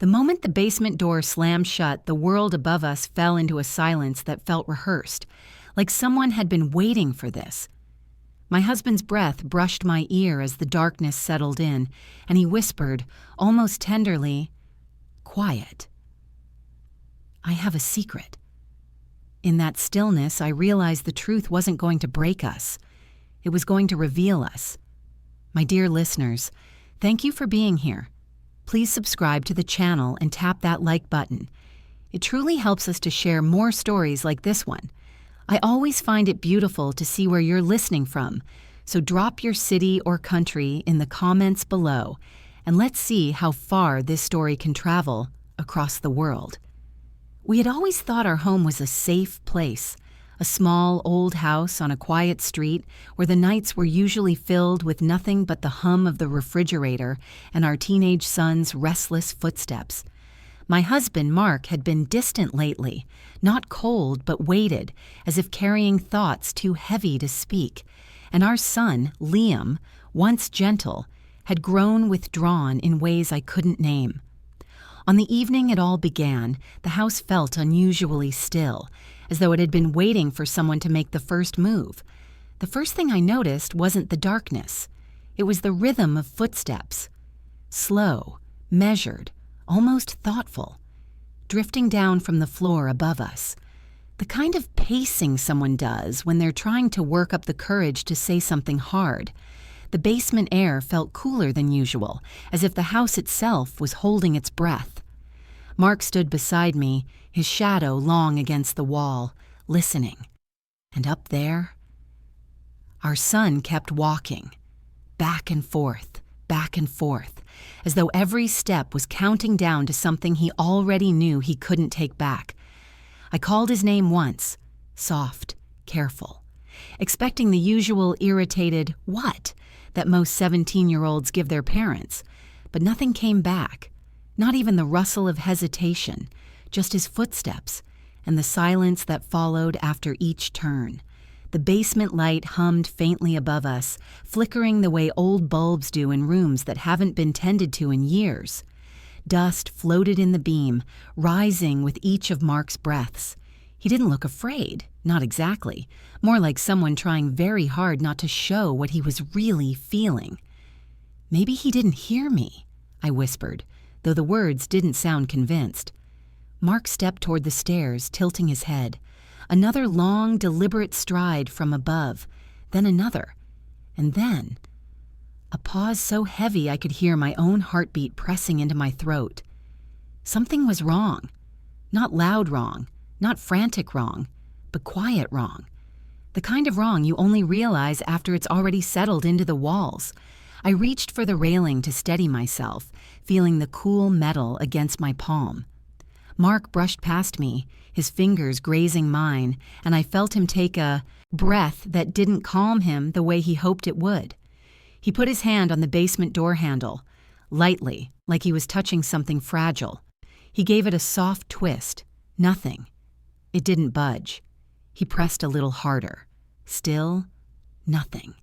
The moment the basement door slammed shut, the world above us fell into a silence that felt rehearsed, like someone had been waiting for this. My husband's breath brushed my ear as the darkness settled in, and he whispered, almost tenderly, "Quiet. I have a secret." In that stillness, I realized the truth wasn't going to break us. It was going to reveal us. My dear listeners, thank you for being here. Please subscribe to the channel and tap that like button. It truly helps us to share more stories like this one. I always find it beautiful to see where you're listening from, so drop your city or country in the comments below, and let's see how far this story can travel across the world. We had always thought our home was a safe place, a small old house on a quiet street where the nights were usually filled with nothing but the hum of the refrigerator and our teenage son's restless footsteps. My husband, Mark, had been distant lately, not cold but weighted, as if carrying thoughts too heavy to speak, and our son, Liam, once gentle, had grown withdrawn in ways I couldn't name. On the evening it all began, the house felt unusually still, as though it had been waiting for someone to make the first move. The first thing I noticed wasn't the darkness. It was the rhythm of footsteps. Slow, measured, almost thoughtful, drifting down from the floor above us. The kind of pacing someone does when they're trying to work up the courage to say something hard. The basement air felt cooler than usual, as if the house itself was holding its breath. Mark stood beside me, his shadow long against the wall, listening. And up there, our son kept walking, back and forth, as though every step was counting down to something he already knew he couldn't take back. I called his name once, soft, careful, expecting the usual irritated "what" that most 17-year-olds give their parents, but nothing came back, not even the rustle of hesitation, just his footsteps and the silence that followed after each turn. The basement light hummed faintly above us, flickering the way old bulbs do in rooms that haven't been tended to in years. Dust floated in the beam, rising with each of Mark's breaths. He didn't look afraid, not exactly, more like someone trying very hard not to show what he was really feeling. "Maybe he didn't hear me," I whispered, though the words didn't sound convinced. Mark stepped toward the stairs, tilting his head. Another long, deliberate stride from above, then another, and then a pause so heavy I could hear my own heartbeat pressing into my throat. Something was wrong. Not loud wrong, not frantic wrong, but quiet wrong. The kind of wrong you only realize after it's already settled into the walls. I reached for the railing to steady myself, feeling the cool metal against my palm. Mark brushed past me, his fingers grazing mine, and I felt him take a breath that didn't calm him the way he hoped it would. He put his hand on the basement door handle, lightly, like he was touching something fragile. He gave it a soft twist. Nothing. It didn't budge. He pressed a little harder. Still, nothing.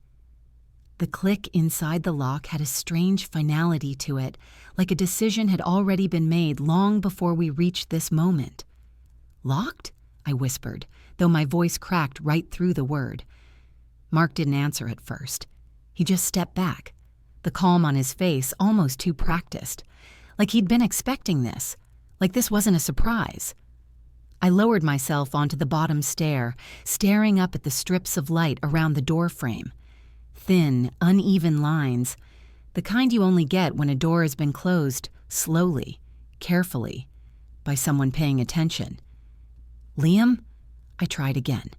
The click inside the lock had a strange finality to it, like a decision had already been made long before we reached this moment. "Locked?" I whispered, though my voice cracked right through the word. Mark didn't answer at first. He just stepped back, the calm on his face almost too practiced, like he'd been expecting this, like this wasn't a surprise. I lowered myself onto the bottom stair, staring up at the strips of light around the door frame. Thin, uneven lines, the kind you only get when a door has been closed slowly, carefully, by someone paying attention. "Liam?" I tried again.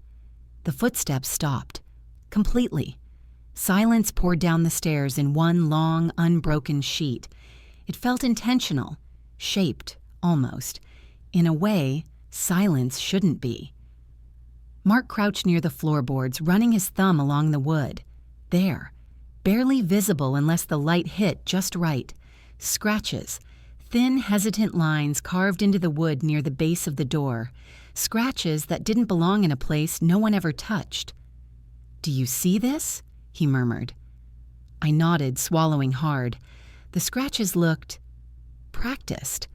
The footsteps stopped. Completely. Silence poured down the stairs in one long, unbroken sheet. It felt intentional, shaped, almost. In a way, silence shouldn't be. Mark crouched near the floorboards, running his thumb along the wood. There, barely visible unless the light hit just right. Scratches, thin, hesitant lines carved into the wood near the base of the door. Scratches that didn't belong in a place no one ever touched. "Do you see this?" he murmured. I nodded, swallowing hard. The scratches looked practiced,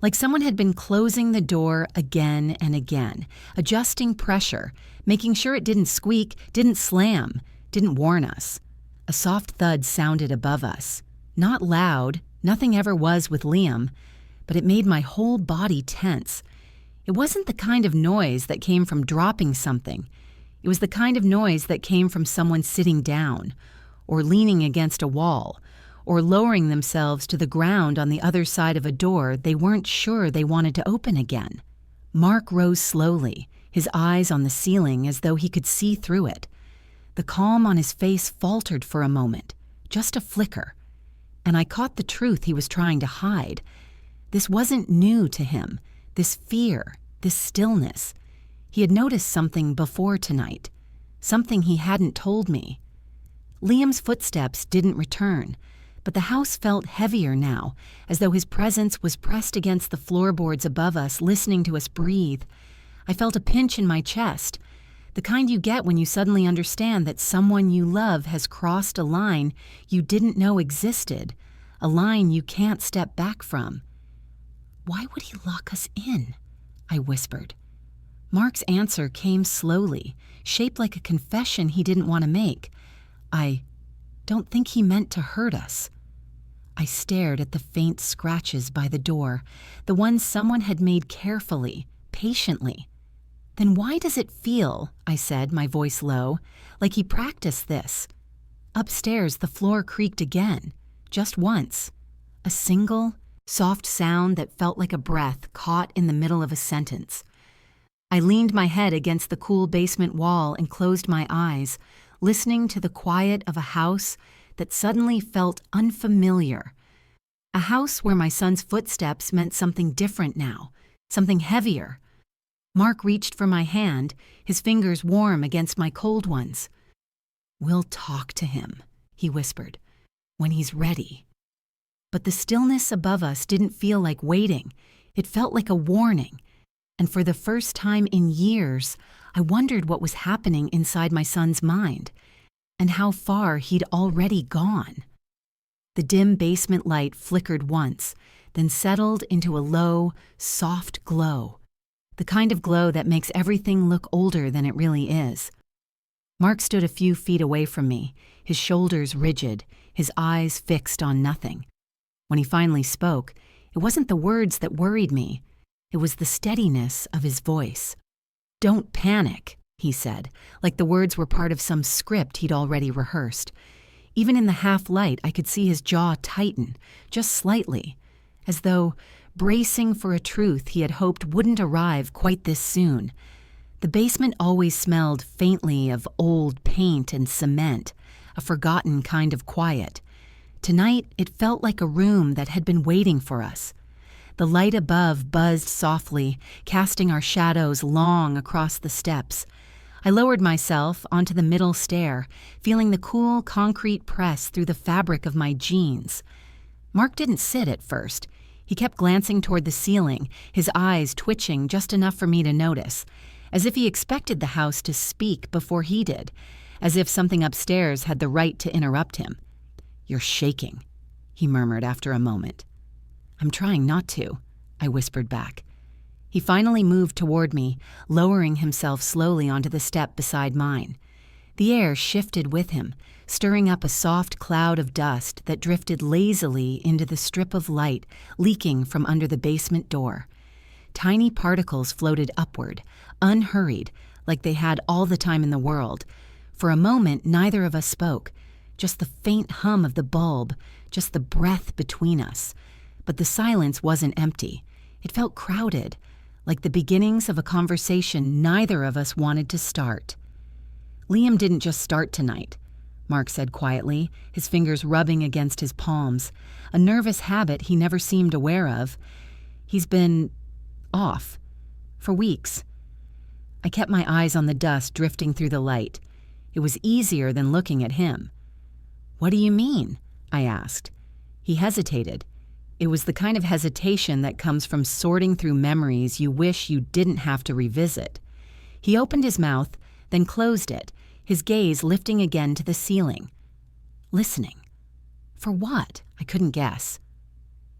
like someone had been closing the door again and again, adjusting pressure, making sure it didn't squeak, didn't slam, didn't warn us. A soft thud sounded above us. Not loud, nothing ever was with Liam, but it made my whole body tense. It wasn't the kind of noise that came from dropping something. It was the kind of noise that came from someone sitting down, or leaning against a wall, or lowering themselves to the ground on the other side of a door they weren't sure they wanted to open again. Mark rose slowly, his eyes on the ceiling as though he could see through it. The calm on his face faltered for a moment, just a flicker, and I caught the truth he was trying to hide. This wasn't new to him, this fear, this stillness. He had noticed something before tonight, something he hadn't told me. Liam's footsteps didn't return, but the house felt heavier now, as though his presence was pressed against the floorboards above us, listening to us breathe. I felt a pinch in my chest, the kind you get when you suddenly understand that someone you love has crossed a line you didn't know existed, a line you can't step back from. "Why would he lock us in?" I whispered. Mark's answer came slowly, shaped like a confession he didn't want to make. "I don't think he meant to hurt us." I stared at the faint scratches by the door, the ones someone had made carefully, patiently. "Then why does it feel," I said, my voice low, "like he practiced this?" Upstairs, the floor creaked again, just once. A single, soft sound that felt like a breath caught in the middle of a sentence. I leaned my head against the cool basement wall and closed my eyes, listening to the quiet of a house that suddenly felt unfamiliar. A house where my son's footsteps meant something different now, something heavier. Mark reached for my hand, his fingers warm against my cold ones. "We'll talk to him," he whispered, "when he's ready." But the stillness above us didn't feel like waiting. It felt like a warning. And for the first time in years, I wondered what was happening inside my son's mind, and how far he'd already gone. The dim basement light flickered once, then settled into a low, soft glow, the kind of glow that makes everything look older than it really is. Mark stood a few feet away from me, his shoulders rigid, his eyes fixed on nothing. When he finally spoke, it wasn't the words that worried me. It was the steadiness of his voice. "Don't panic," he said, like the words were part of some script he'd already rehearsed. Even in the half-light, I could see his jaw tighten, just slightly, as though bracing for a truth he had hoped wouldn't arrive quite this soon. The basement always smelled faintly of old paint and cement, a forgotten kind of quiet. Tonight, it felt like a room that had been waiting for us. The light above buzzed softly, casting our shadows long across the steps. I lowered myself onto the middle stair, feeling the cool concrete press through the fabric of my jeans. Mark didn't sit at first. He kept glancing toward the ceiling, his eyes twitching just enough for me to notice, as if he expected the house to speak before he did, as if something upstairs had the right to interrupt him. "You're shaking," he murmured after a moment. "I'm trying not to," I whispered back. He finally moved toward me, lowering himself slowly onto the step beside mine. The air shifted with him, stirring up a soft cloud of dust that drifted lazily into the strip of light leaking from under the basement door. Tiny particles floated upward, unhurried, like they had all the time in the world. For a moment, neither of us spoke, just the faint hum of the bulb, just the breath between us. But the silence wasn't empty. It felt crowded, like the beginnings of a conversation neither of us wanted to start. "Liam didn't just start tonight," Mark said quietly, his fingers rubbing against his palms, a nervous habit he never seemed aware of. "He's been off for weeks." I kept my eyes on the dust drifting through the light. It was easier than looking at him. "What do you mean?" I asked. He hesitated. It was the kind of hesitation that comes from sorting through memories you wish you didn't have to revisit. He opened his mouth, then closed it, his gaze lifting again to the ceiling. "Listening. For what?" I couldn't guess.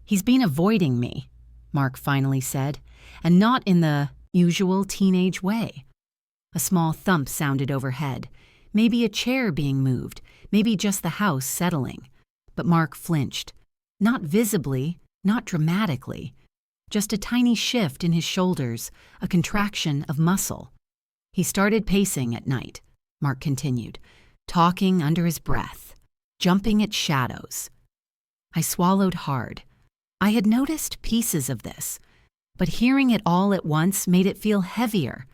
"He's been avoiding me." Mark finally said, and not in the usual teenage way. A small thump sounded overhead, maybe a chair being moved, maybe just the house settling. But Mark flinched. Not visibly, not dramatically. Just a tiny shift in his shoulders, a contraction of muscle. He started pacing at night, Mark continued, talking under his breath, jumping at shadows. I swallowed hard. I had noticed pieces of this, but hearing it all at once made it feel heavier.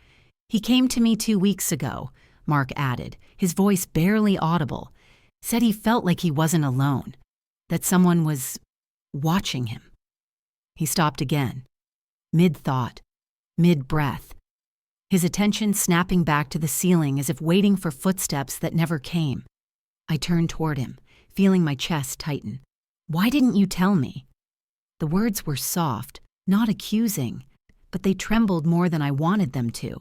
He came to me 2 weeks ago, Mark added, his voice barely audible, said he felt like he wasn't alone, that someone was watching him. He stopped again, mid-thought, mid-breath, his attention snapping back to the ceiling as if waiting for footsteps that never came. I turned toward him, feeling my chest tighten. "Why didn't you tell me?" The words were soft, not accusing, but they trembled more than I wanted them to.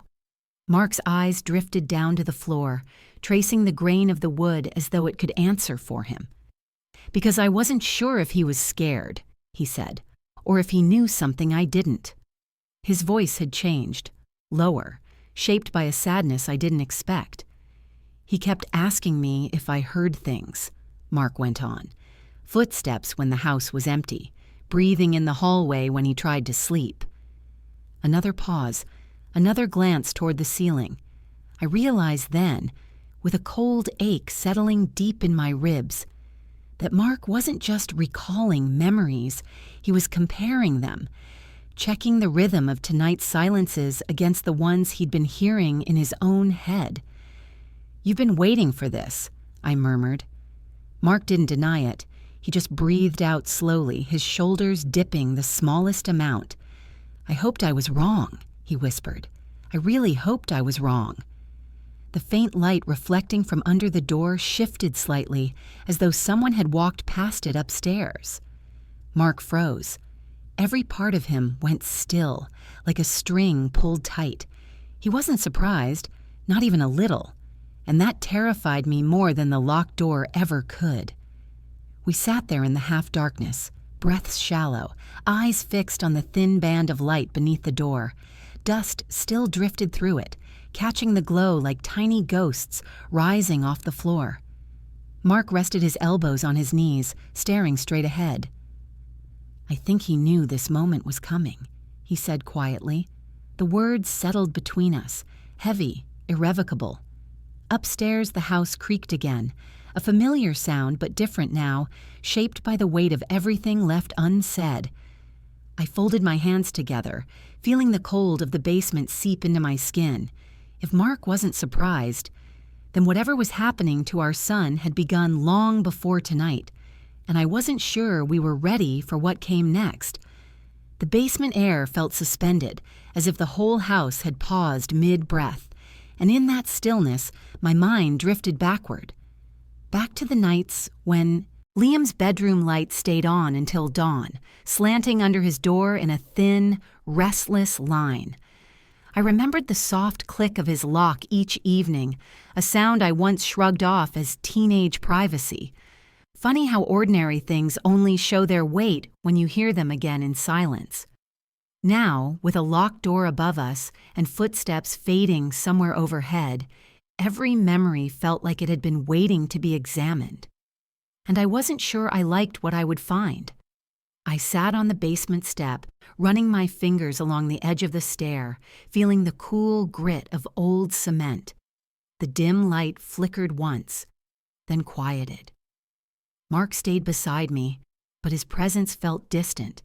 Mark's eyes drifted down to the floor, tracing the grain of the wood as though it could answer for him. "Because I wasn't sure if he was scared," he said, "or if he knew something I didn't." His voice had changed, lower, shaped by a sadness I didn't expect. "He kept asking me if I heard things," Mark went on. "Footsteps when the house was empty, breathing in the hallway when he tried to sleep." Another pause, another glance toward the ceiling. I realized then, with a cold ache settling deep in my ribs, that Mark wasn't just recalling memories, he was comparing them, checking the rhythm of tonight's silences against the ones he'd been hearing in his own head. "You've been waiting for this," I murmured. Mark didn't deny it. He just breathed out slowly, his shoulders dipping the smallest amount. "I hoped I was wrong," he whispered. "I really hoped I was wrong." The faint light reflecting from under the door shifted slightly, as though someone had walked past it upstairs. Mark froze. Every part of him went still, like a string pulled tight. He wasn't surprised, not even a little, and that terrified me more than the locked door ever could. We sat there in the half-darkness, breaths shallow, eyes fixed on the thin band of light beneath the door. Dust still drifted through it, catching the glow like tiny ghosts rising off the floor. Mark rested his elbows on his knees, staring straight ahead. "I think he knew this moment was coming," he said quietly. The words settled between us, heavy, irrevocable. Upstairs the house creaked again, a familiar sound but different now, shaped by the weight of everything left unsaid. I folded my hands together, feeling the cold of the basement seep into my skin. If Mark wasn't surprised, then whatever was happening to our son had begun long before tonight, and I wasn't sure we were ready for what came next. The basement air felt suspended, as if the whole house had paused mid-breath, and in that stillness, my mind drifted backward. Back to the nights when Liam's bedroom light stayed on until dawn, slanting under his door in a thin, restless line. I remembered the soft click of his lock each evening, a sound I once shrugged off as teenage privacy. Funny how ordinary things only show their weight when you hear them again in silence. Now, with a locked door above us and footsteps fading somewhere overhead, every memory felt like it had been waiting to be examined. And I wasn't sure I liked what I would find. I sat on the basement step, running my fingers along the edge of the stair, feeling the cool grit of old cement. The dim light flickered once, then quieted. Mark stayed beside me, but his presence felt distant,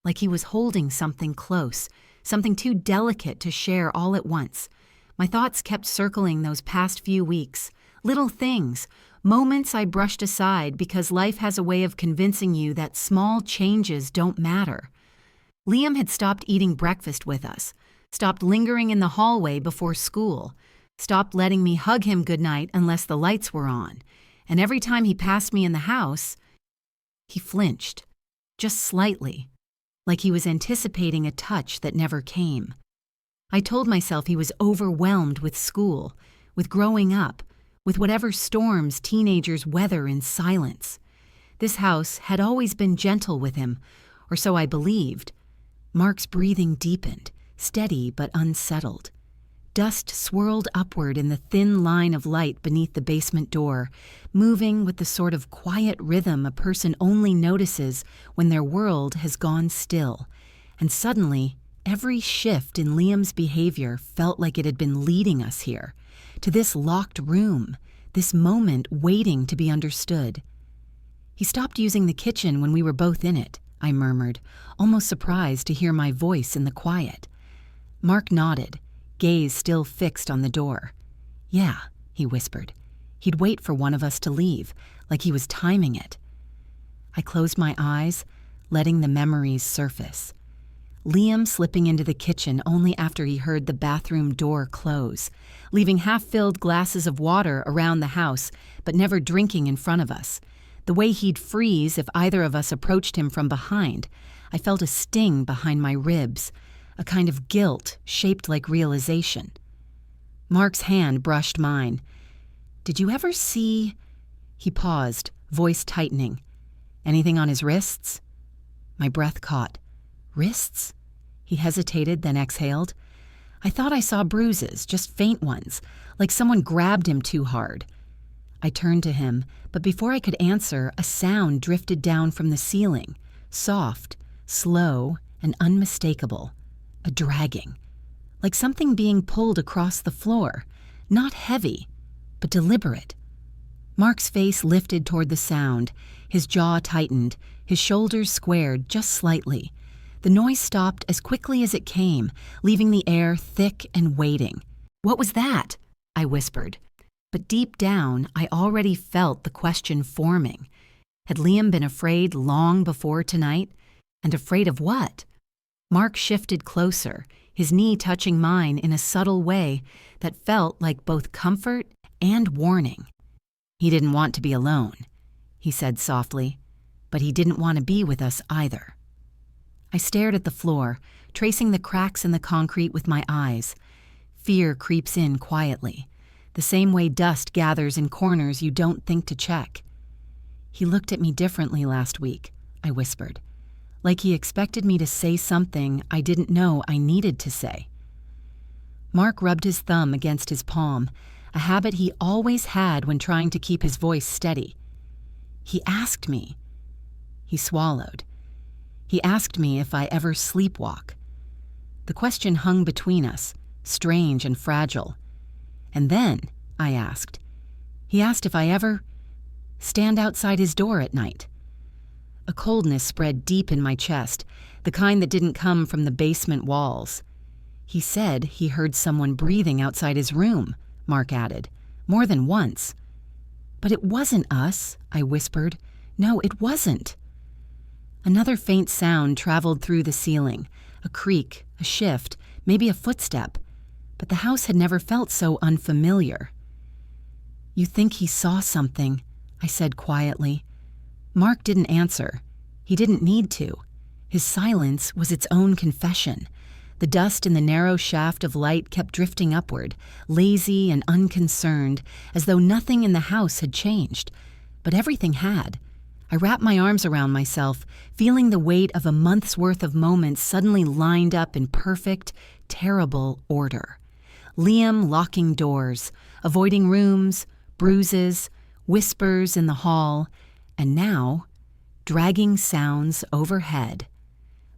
like he was holding something close, something too delicate to share all at once. My thoughts kept circling those past few weeks, little things, moments I brushed aside because life has a way of convincing you that small changes don't matter. Liam had stopped eating breakfast with us, stopped lingering in the hallway before school, stopped letting me hug him goodnight unless the lights were on, and every time he passed me in the house, he flinched, just slightly, like he was anticipating a touch that never came. I told myself he was overwhelmed with school, with growing up, with whatever storms teenagers weather in silence. This house had always been gentle with him, or so I believed. Mark's breathing deepened, steady but unsettled. Dust swirled upward in the thin line of light beneath the basement door, moving with the sort of quiet rhythm a person only notices when their world has gone still. And suddenly, every shift in Liam's behavior felt like it had been leading us here, to this locked room, this moment waiting to be understood. "He stopped using the kitchen when we were both in it," I murmured, almost surprised to hear my voice in the quiet. Mark nodded, gaze still fixed on the door. "Yeah," he whispered. "He'd wait for one of us to leave, like he was timing it." I closed my eyes, letting the memories surface. Liam slipping into the kitchen only after he heard the bathroom door close, leaving half-filled glasses of water around the house, but never drinking in front of us. The way he'd freeze if either of us approached him from behind. I felt a sting behind my ribs, a kind of guilt shaped like realization. Mark's hand brushed mine. "Did you ever see—" He paused, voice tightening. "Anything on his wrists?" My breath caught. "Wrists?" He hesitated, then exhaled. "I thought I saw bruises, just faint ones, like someone grabbed him too hard." I turned to him, but before I could answer, a sound drifted down from the ceiling, soft, slow, and unmistakable. A dragging, like something being pulled across the floor, not heavy, but deliberate. Mark's face lifted toward the sound, his jaw tightened, his shoulders squared just slightly. The noise stopped as quickly as it came, leaving the air thick and waiting. "What was that?" I whispered. But deep down, I already felt the question forming. Had Liam been afraid long before tonight? And afraid of what? Mark shifted closer, his knee touching mine in a subtle way that felt like both comfort and warning. "He didn't want to be alone," he said softly, "but he didn't want to be with us either." I stared at the floor, tracing the cracks in the concrete with my eyes. Fear creeps in quietly, the same way dust gathers in corners you don't think to check. "He looked at me differently last week," I whispered, like he expected me to say something I didn't know I needed to say. Mark rubbed his thumb against his palm, a habit he always had when trying to keep his voice steady. "He asked me." He swallowed. "He asked me if I ever sleepwalk." The question hung between us, strange and fragile. "And then," I asked, "he asked if I ever stand outside his door at night." A coldness spread deep in my chest, the kind that didn't come from the basement walls. "He said he heard someone breathing outside his room," Mark added, "more than once." "But it wasn't us," I whispered. "No, it wasn't." Another faint sound traveled through the ceiling, a creak, a shift, maybe a footstep, but the house had never felt so unfamiliar. "You think he saw something," I said quietly. Mark didn't answer. He didn't need to. His silence was its own confession. The dust in the narrow shaft of light kept drifting upward, lazy and unconcerned, as though nothing in the house had changed. But everything had. I wrapped my arms around myself, feeling the weight of a month's worth of moments suddenly lined up in perfect, terrible order. Liam locking doors, avoiding rooms, bruises, whispers in the hall, and now, dragging sounds overhead.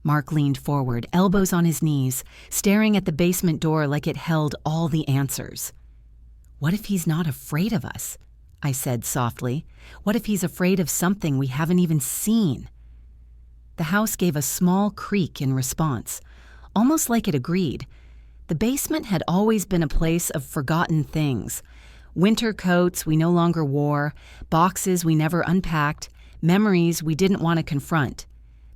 Mark leaned forward, elbows on his knees, staring at the basement door like it held all the answers. "What if he's not afraid of us?" I said softly. "What if he's afraid of something we haven't even seen?" The house gave a small creak in response, almost like it agreed. The basement had always been a place of forgotten things. Winter coats we no longer wore, boxes we never unpacked, memories we didn't want to confront.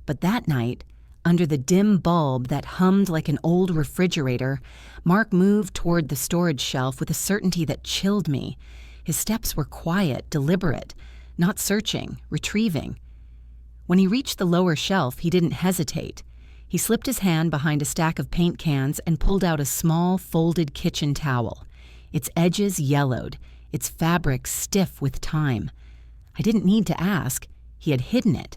But that night, under the dim bulb that hummed like an old refrigerator, Mark moved toward the storage shelf with a certainty that chilled me. His steps were quiet, deliberate, not searching, retrieving. When he reached the lower shelf, he didn't hesitate. He slipped his hand behind a stack of paint cans and pulled out a small, folded kitchen towel. Its edges yellowed, its fabric stiff with time. I didn't need to ask. He had hidden it,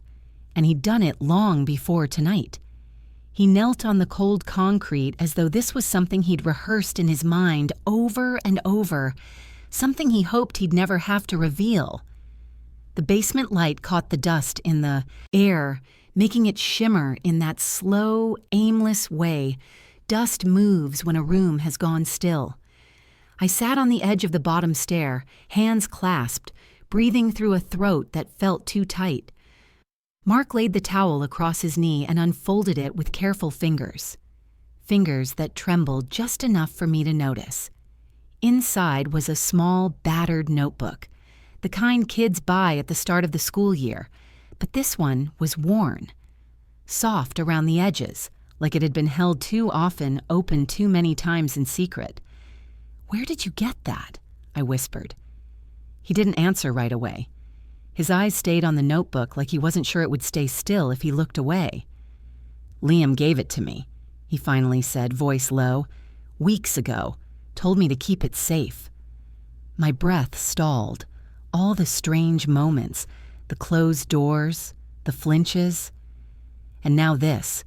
and he'd done it long before tonight. He knelt on the cold concrete as though this was something he'd rehearsed in his mind over and over, something he hoped he'd never have to reveal. The basement light caught the dust in the air, making it shimmer in that slow, aimless way dust moves when a room has gone still. I sat on the edge of the bottom stair, hands clasped, breathing through a throat that felt too tight. Mark laid the towel across his knee and unfolded it with careful fingers. Fingers that trembled just enough for me to notice. Inside was a small, battered notebook, the kind kids buy at the start of the school year, but this one was worn. Soft around the edges, like it had been held too often, opened too many times in secret. "Where did you get that?" I whispered. He didn't answer right away. His eyes stayed on the notebook like he wasn't sure it would stay still if he looked away. "Liam gave it to me," he finally said, voice low. "Weeks ago. Told me to keep it safe." My breath stalled. All the strange moments, the closed doors, the flinches. And now this.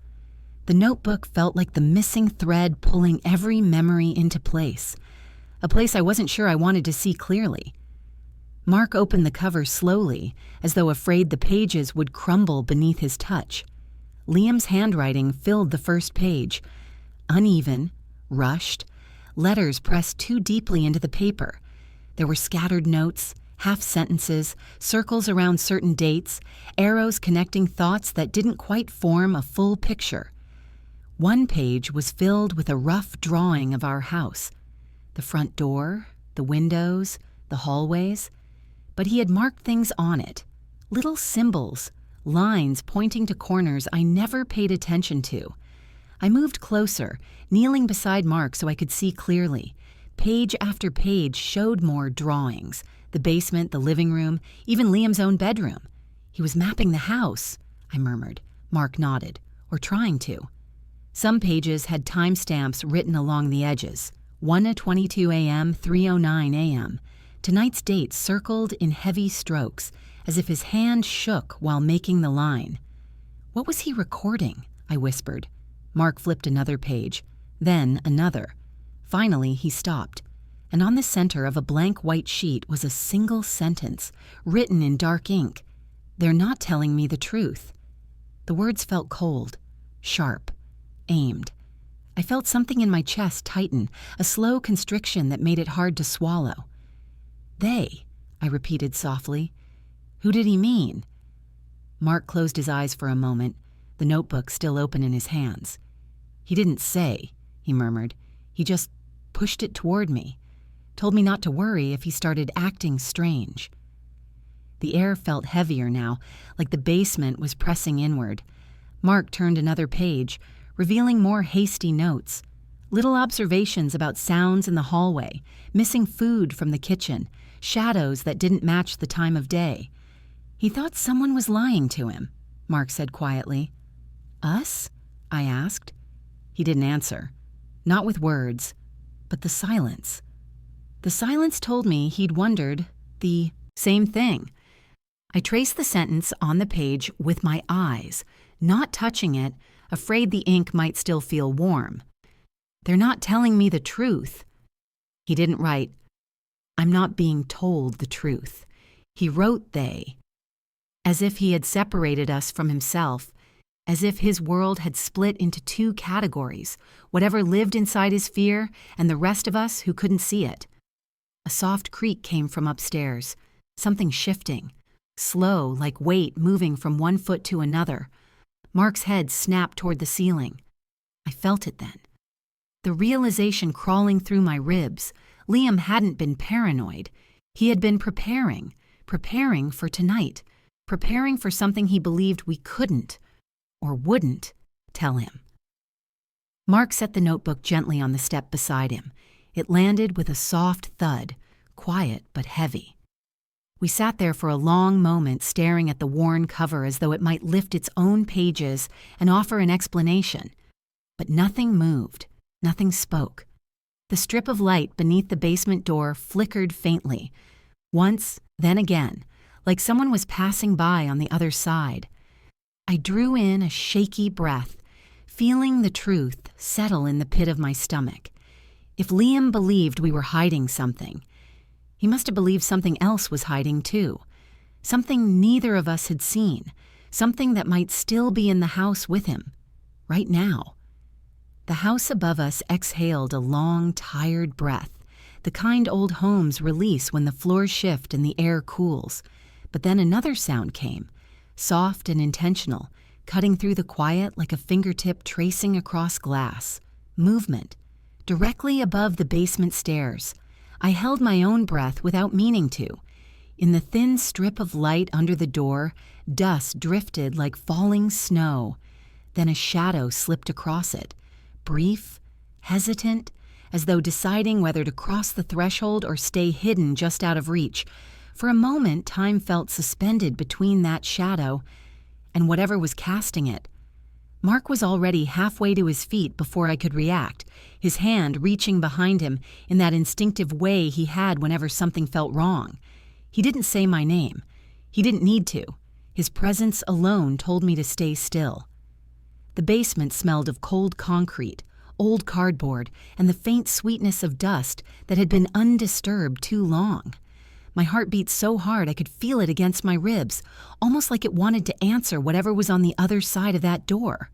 The notebook felt like the missing thread pulling every memory into place. A place I wasn't sure I wanted to see clearly. Mark opened the cover slowly, as though afraid the pages would crumble beneath his touch. Liam's handwriting filled the first page. Uneven, rushed, letters pressed too deeply into the paper. There were scattered notes, half-sentences, circles around certain dates, arrows connecting thoughts that didn't quite form a full picture. One page was filled with a rough drawing of our house. The front door, the windows, the hallways. But he had marked things on it. Little symbols, lines pointing to corners I never paid attention to. I moved closer, kneeling beside Mark so I could see clearly. Page after page showed more drawings. The basement, the living room, even Liam's own bedroom. He was mapping the house, I murmured. Mark nodded, or trying to. Some pages had timestamps written along the edges. 1:22 a.m., 3:09 a.m. Tonight's date circled in heavy strokes, as if his hand shook while making the line. "What was he recording?" I whispered. Mark flipped another page, then another. Finally, he stopped, and on the center of a blank white sheet was a single sentence, written in dark ink. "They're not telling me the truth." The words felt cold, sharp, aimed. I felt something in my chest tighten, a slow constriction that made it hard to swallow. "They," I repeated softly. Who did he mean? Mark closed his eyes for a moment, the notebook still open in his hands. "He didn't say," he murmured. "He just pushed it toward me. Told me not to worry if he started acting strange." The air felt heavier now, like the basement was pressing inward. Mark turned another page, revealing more hasty notes. Little observations about sounds in the hallway, missing food from the kitchen, shadows that didn't match the time of day. "He thought someone was lying to him," Mark said quietly. "Us?" I asked. He didn't answer. Not with words, but the silence. The silence told me he'd wondered the same thing. I traced the sentence on the page with my eyes, not touching it, afraid the ink might still feel warm. "They're not telling me the truth." He didn't write, "I'm not being told the truth." He wrote "they," as if he had separated us from himself, as if his world had split into two categories, whatever lived inside his fear and the rest of us who couldn't see it. A soft creak came from upstairs, something shifting, slow like weight moving from one foot to another. Mark's head snapped toward the ceiling. I felt it then. The realization crawling through my ribs. Liam hadn't been paranoid. He had been preparing for tonight, preparing for something he believed we couldn't, or wouldn't, tell him. Mark set the notebook gently on the step beside him. It landed with a soft thud, quiet but heavy. We sat there for a long moment staring at the worn cover as though it might lift its own pages and offer an explanation. But nothing moved, nothing spoke. The strip of light beneath the basement door flickered faintly. Once, then again, like someone was passing by on the other side. I drew in a shaky breath, feeling the truth settle in the pit of my stomach. If Liam believed we were hiding something, he must have believed something else was hiding too. Something neither of us had seen. Something that might still be in the house with him, right now. The house above us exhaled a long, tired breath, the kind old homes release when the floors shift and the air cools. But then another sound came, soft and intentional, cutting through the quiet like a fingertip tracing across glass. Movement, directly above the basement stairs. I held my own breath without meaning to. In the thin strip of light under the door, dust drifted like falling snow. Then a shadow slipped across it, brief, hesitant, as though deciding whether to cross the threshold or stay hidden just out of reach. For a moment, time felt suspended between that shadow and whatever was casting it. Mark was already halfway to his feet before I could react, his hand reaching behind him in that instinctive way he had whenever something felt wrong. He didn't say my name. He didn't need to. His presence alone told me to stay still. The basement smelled of cold concrete, old cardboard, and the faint sweetness of dust that had been undisturbed too long. My heart beat so hard I could feel it against my ribs, almost like it wanted to answer whatever was on the other side of that door.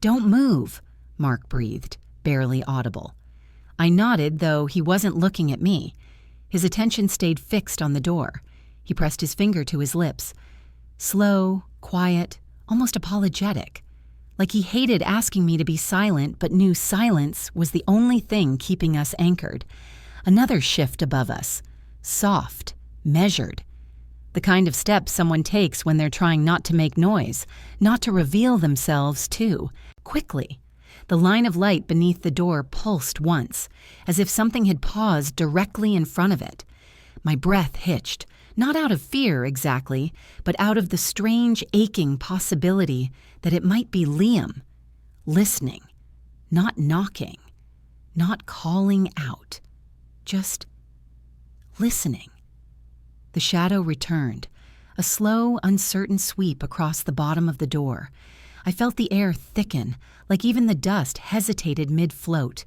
"Don't move," Mark breathed, barely audible. I nodded, though he wasn't looking at me. His attention stayed fixed on the door. He pressed his finger to his lips. Slow, quiet, almost apologetic. Like he hated asking me to be silent, but knew silence was the only thing keeping us anchored. Another shift above us. Soft, measured. The kind of step someone takes when they're trying not to make noise, not to reveal themselves too, quickly. The line of light beneath the door pulsed once, as if something had paused directly in front of it. My breath hitched, not out of fear exactly, but out of the strange, aching possibility that it might be Liam, listening, not knocking, not calling out, just listening. The shadow returned, a slow, uncertain sweep across the bottom of the door. I felt the air thicken, like even the dust hesitated mid-float.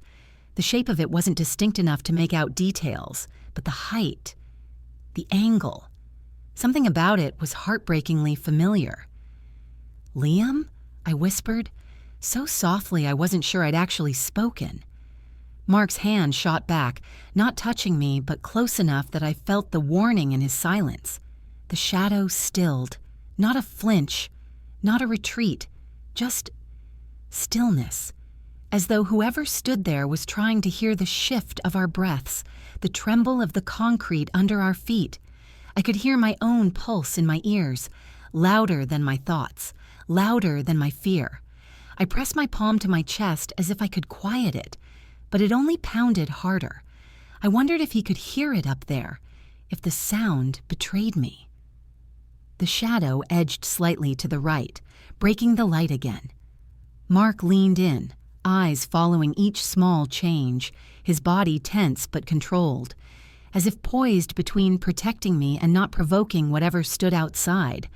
The shape of it wasn't distinct enough to make out details, but the height, the angle, something about it was heartbreakingly familiar. "Liam?" I whispered, so softly I wasn't sure I'd actually spoken. Mark's hand shot back, not touching me, but close enough that I felt the warning in his silence. The shadow stilled, not a flinch, not a retreat, just stillness, as though whoever stood there was trying to hear the shift of our breaths, the tremble of the concrete under our feet. I could hear my own pulse in my ears, louder than my thoughts, louder than my fear. I pressed my palm to my chest as if I could quiet it, but it only pounded harder. I wondered if he could hear it up there, if the sound betrayed me. The shadow edged slightly to the right, breaking the light again. Mark leaned in, eyes following each small change, his body tense but controlled, as if poised between protecting me and not provoking whatever stood outside.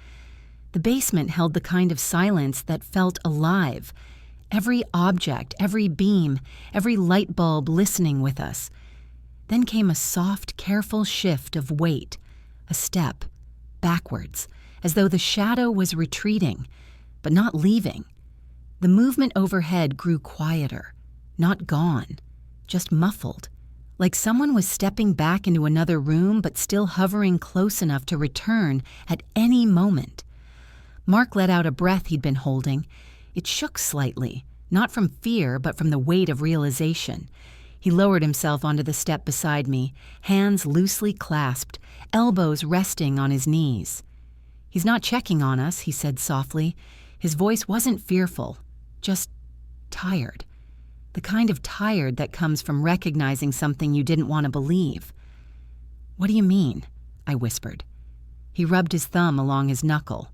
The basement held the kind of silence that felt alive, every object, every beam, every light bulb listening with us. Then came a soft, careful shift of weight, a step, backwards, as though the shadow was retreating, but not leaving. The movement overhead grew quieter, not gone, just muffled, like someone was stepping back into another room but still hovering close enough to return at any moment. Mark let out a breath he'd been holding. It shook slightly, not from fear but from the weight of realization. He lowered himself onto the step beside me, hands loosely clasped, elbows resting on his knees. "He's not checking on us," he said softly. His voice wasn't fearful, just tired. The kind of tired that comes from recognizing something you didn't want to believe. "What do you mean?" I whispered. He rubbed his thumb along his knuckle,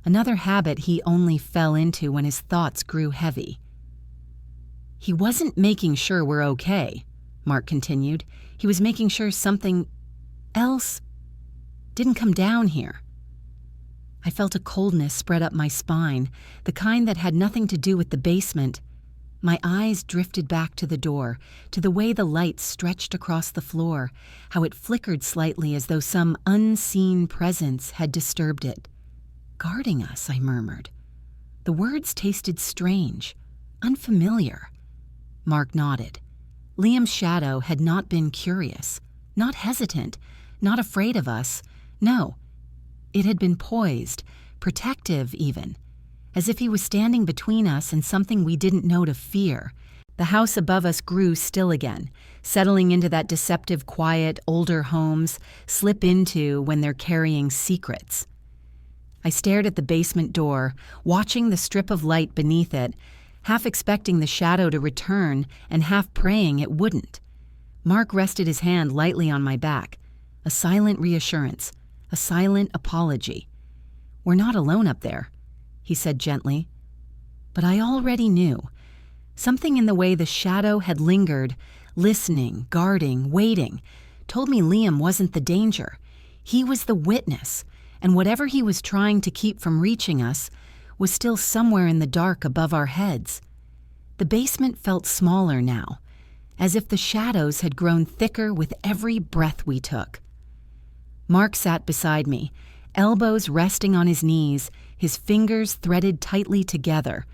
another habit he only fell into when his thoughts grew heavy. "He wasn't making sure we're okay," Mark continued. "He was making sure something else didn't come down here." I felt a coldness spread up my spine, the kind that had nothing to do with the basement. My eyes drifted back to the door, to the way the light stretched across the floor, how it flickered slightly as though some unseen presence had disturbed it. Guarding us, I murmured. The words tasted strange, unfamiliar. Mark nodded. Liam's shadow had not been curious, not hesitant, not afraid of us. No, it had been poised, protective even, as if he was standing between us and something we didn't know to fear. The house above us grew still again, settling into that deceptive quiet older homes slip into when they're carrying secrets. I stared at the basement door, watching the strip of light beneath it, half expecting the shadow to return and half praying it wouldn't. Mark rested his hand lightly on my back, a silent reassurance, a silent apology. "We're not alone up there," he said gently. But I already knew. Something in the way the shadow had lingered, listening, guarding, waiting, told me Liam wasn't the danger. He was the witness, and whatever he was trying to keep from reaching us was still somewhere in the dark above our heads. The basement felt smaller now, as if the shadows had grown thicker with every breath we took. Mark sat beside me, elbows resting on his knees, his fingers threaded tightly together.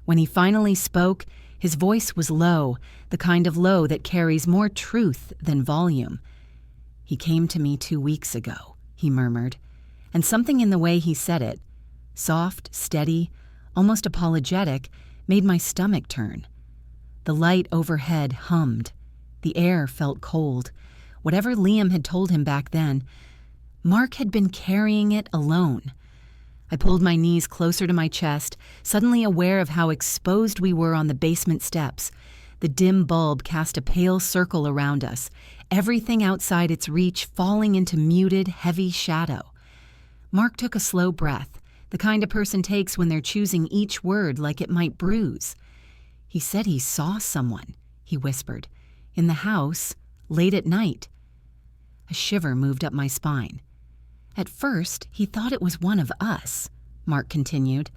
When he finally spoke, his voice was low, the kind of low that carries more truth than volume. "He came to me 2 weeks ago," he murmured, and something in the way he said it, soft, steady, almost apologetic, made my stomach turn. The light overhead hummed. The air felt cold. Whatever Liam had told him back then, Mark had been carrying it alone. I pulled my knees closer to my chest, suddenly aware of how exposed we were on the basement steps. The dim bulb cast a pale circle around us, everything outside its reach falling into muted, heavy shadow. Mark took a slow breath, the kind a person takes when they're choosing each word like it might bruise. "He said he saw someone," he whispered, "in the house, late at night." A shiver moved up my spine. "At first, he thought it was one of us," Mark continued.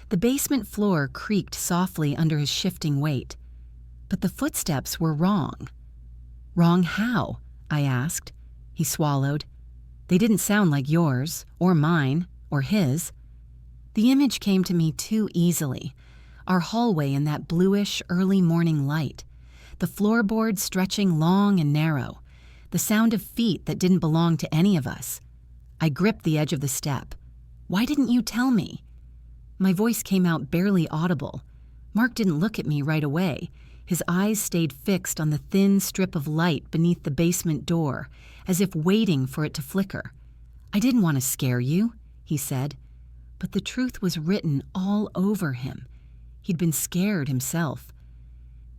The basement floor creaked softly under his shifting weight. But the footsteps were wrong. "Wrong how?" I asked. He swallowed. "They didn't sound like yours, or mine, or his." The image came to me too easily. Our hallway in that bluish early morning light. The floorboards stretching long and narrow. The sound of feet that didn't belong to any of us. I gripped the edge of the step. "Why didn't you tell me?" My voice came out barely audible. Mark didn't look at me right away. His eyes stayed fixed on the thin strip of light beneath the basement door, as if waiting for it to flicker. "I didn't want to scare you," he said. But the truth was written all over him. He'd been scared himself.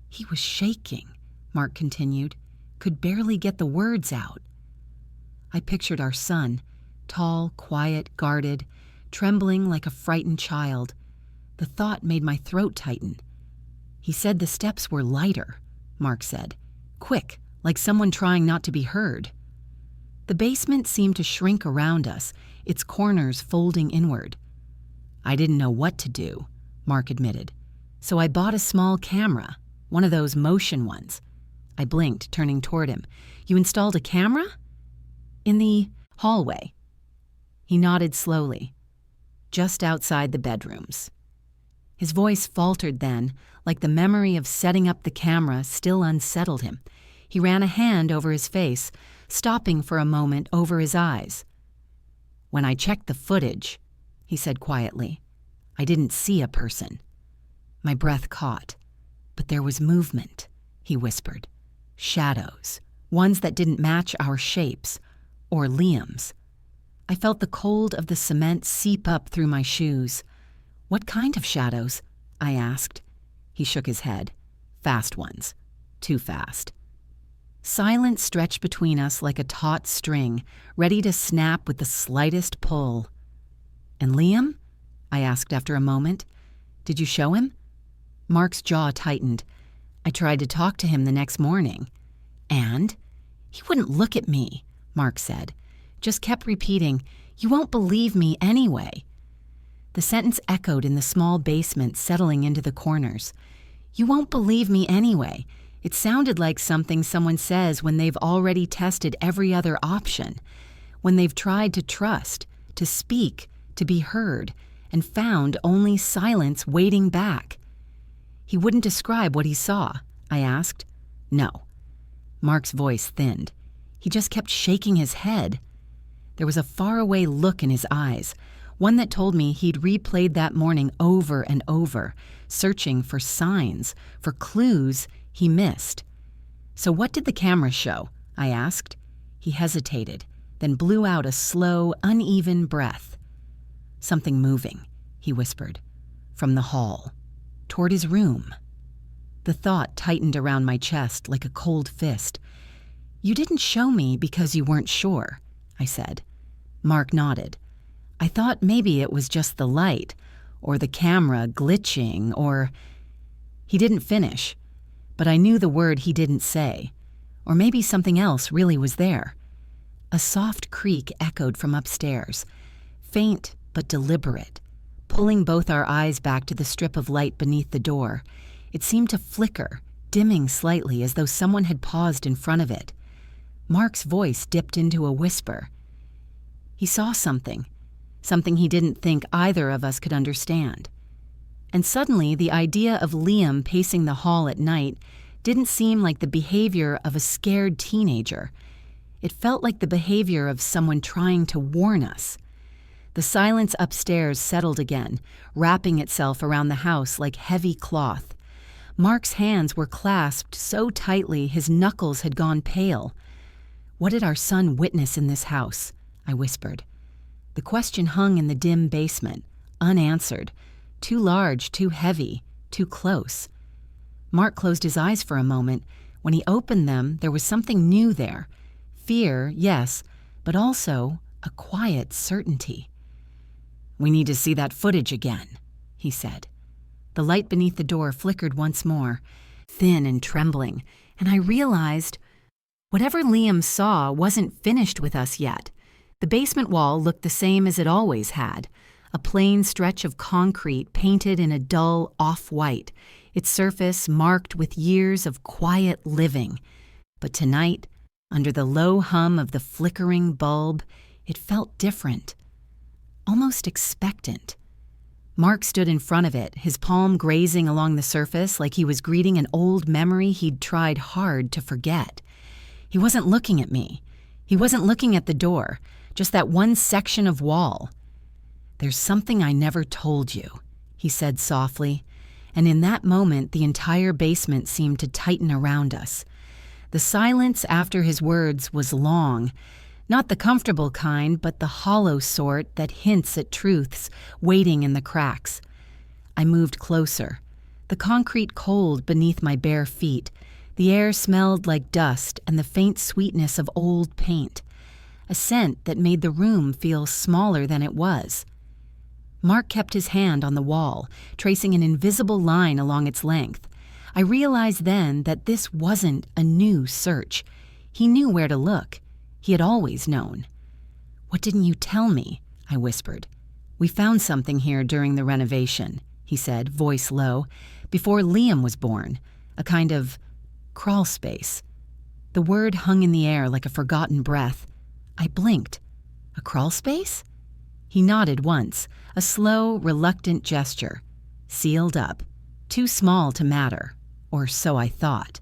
"He was shaking," Mark continued, "could barely get the words out." I pictured our son, tall, quiet, guarded, trembling like a frightened child. The thought made my throat tighten. "He said the steps were lighter," Mark said. "Quick, like someone trying not to be heard." The basement seemed to shrink around us, its corners folding inward. "I didn't know what to do," Mark admitted. "So I bought a small camera, one of those motion ones." I blinked, turning toward him. "You installed a camera?" "In the hallway." He nodded slowly. "Just outside the bedrooms." His voice faltered then, like the memory of setting up the camera still unsettled him. He ran a hand over his face, stopping for a moment over his eyes. "When I checked the footage," he said quietly, "I didn't see a person." My breath caught. "But there was movement," he whispered. "Shadows, ones that didn't match our shapes, or Liam's." I felt the cold of the cement seep up through my shoes. "What kind of shadows?" I asked. He shook his head. "Fast ones. Too fast." Silence stretched between us like a taut string, ready to snap with the slightest pull. "And Liam?" I asked after a moment. "Did you show him?" Mark's jaw tightened. "I tried to talk to him the next morning." "And?" "He wouldn't look at me," Mark said. Just kept repeating, "You won't believe me anyway." The sentence echoed in the small basement, settling into the corners. "You won't believe me anyway." It sounded like something someone says when they've already tested every other option, when they've tried to trust, to speak, to be heard, and found only silence waiting back. "He wouldn't describe what he saw?" I asked. "No." Mark's voice thinned. He just kept shaking his head. There was a faraway look in his eyes, one that told me he'd replayed that morning over and over, searching for signs, for clues he missed. "So what did the camera show?" I asked. He hesitated, then blew out a slow, uneven breath. "Something moving," he whispered, "from the hall, toward his room." The thought tightened around my chest like a cold fist. "You didn't show me because you weren't sure," I said. Mark nodded. "I thought maybe it was just the light, or the camera glitching, or—" He didn't finish, but I knew the word he didn't say. Or maybe something else really was there. A soft creak echoed from upstairs, faint but deliberate, pulling both our eyes back to the strip of light beneath the door. It seemed to flicker, dimming slightly as though someone had paused in front of it. Mark's voice dipped into a whisper. He saw something he didn't think either of us could understand. And suddenly the idea of Liam pacing the hall at night didn't seem like the behavior of a scared teenager. It felt like the behavior of someone trying to warn us. The silence upstairs settled again, wrapping itself around the house like heavy cloth. Mark's hands were clasped so tightly his knuckles had gone pale. "What did our son witness in this house?" I whispered. The question hung in the dim basement, unanswered, too large, too heavy, too close. Mark closed his eyes for a moment. When he opened them, there was something new there. Fear, yes, but also a quiet certainty. "We need to see that footage again," he said. The light beneath the door flickered once more, thin and trembling, and I realized whatever Liam saw wasn't finished with us yet. The basement wall looked the same as it always had, a plain stretch of concrete painted in a dull off-white, its surface marked with years of quiet living. But tonight, under the low hum of the flickering bulb, it felt different, almost expectant. Mark stood in front of it, his palm grazing along the surface like he was greeting an old memory he'd tried hard to forget. He wasn't looking at me. He wasn't looking at the door, just that one section of wall. "There's something I never told you," he said softly, and in that moment the entire basement seemed to tighten around us. The silence after his words was long, not the comfortable kind, but the hollow sort that hints at truths waiting in the cracks. I moved closer, the concrete cold beneath my bare feet. The air smelled like dust and the faint sweetness of old paint, a scent that made the room feel smaller than it was. Mark kept his hand on the wall, tracing an invisible line along its length. I realized then that this wasn't a new search. He knew where to look. He had always known. "What didn't you tell me?" I whispered. "We found something here during the renovation," he said, voice low, "before Liam was born, a kind of crawl space." The word hung in the air like a forgotten breath. I blinked. "A crawl space?" He nodded once, a slow, reluctant gesture. "Sealed up. Too small to matter. Or so I thought."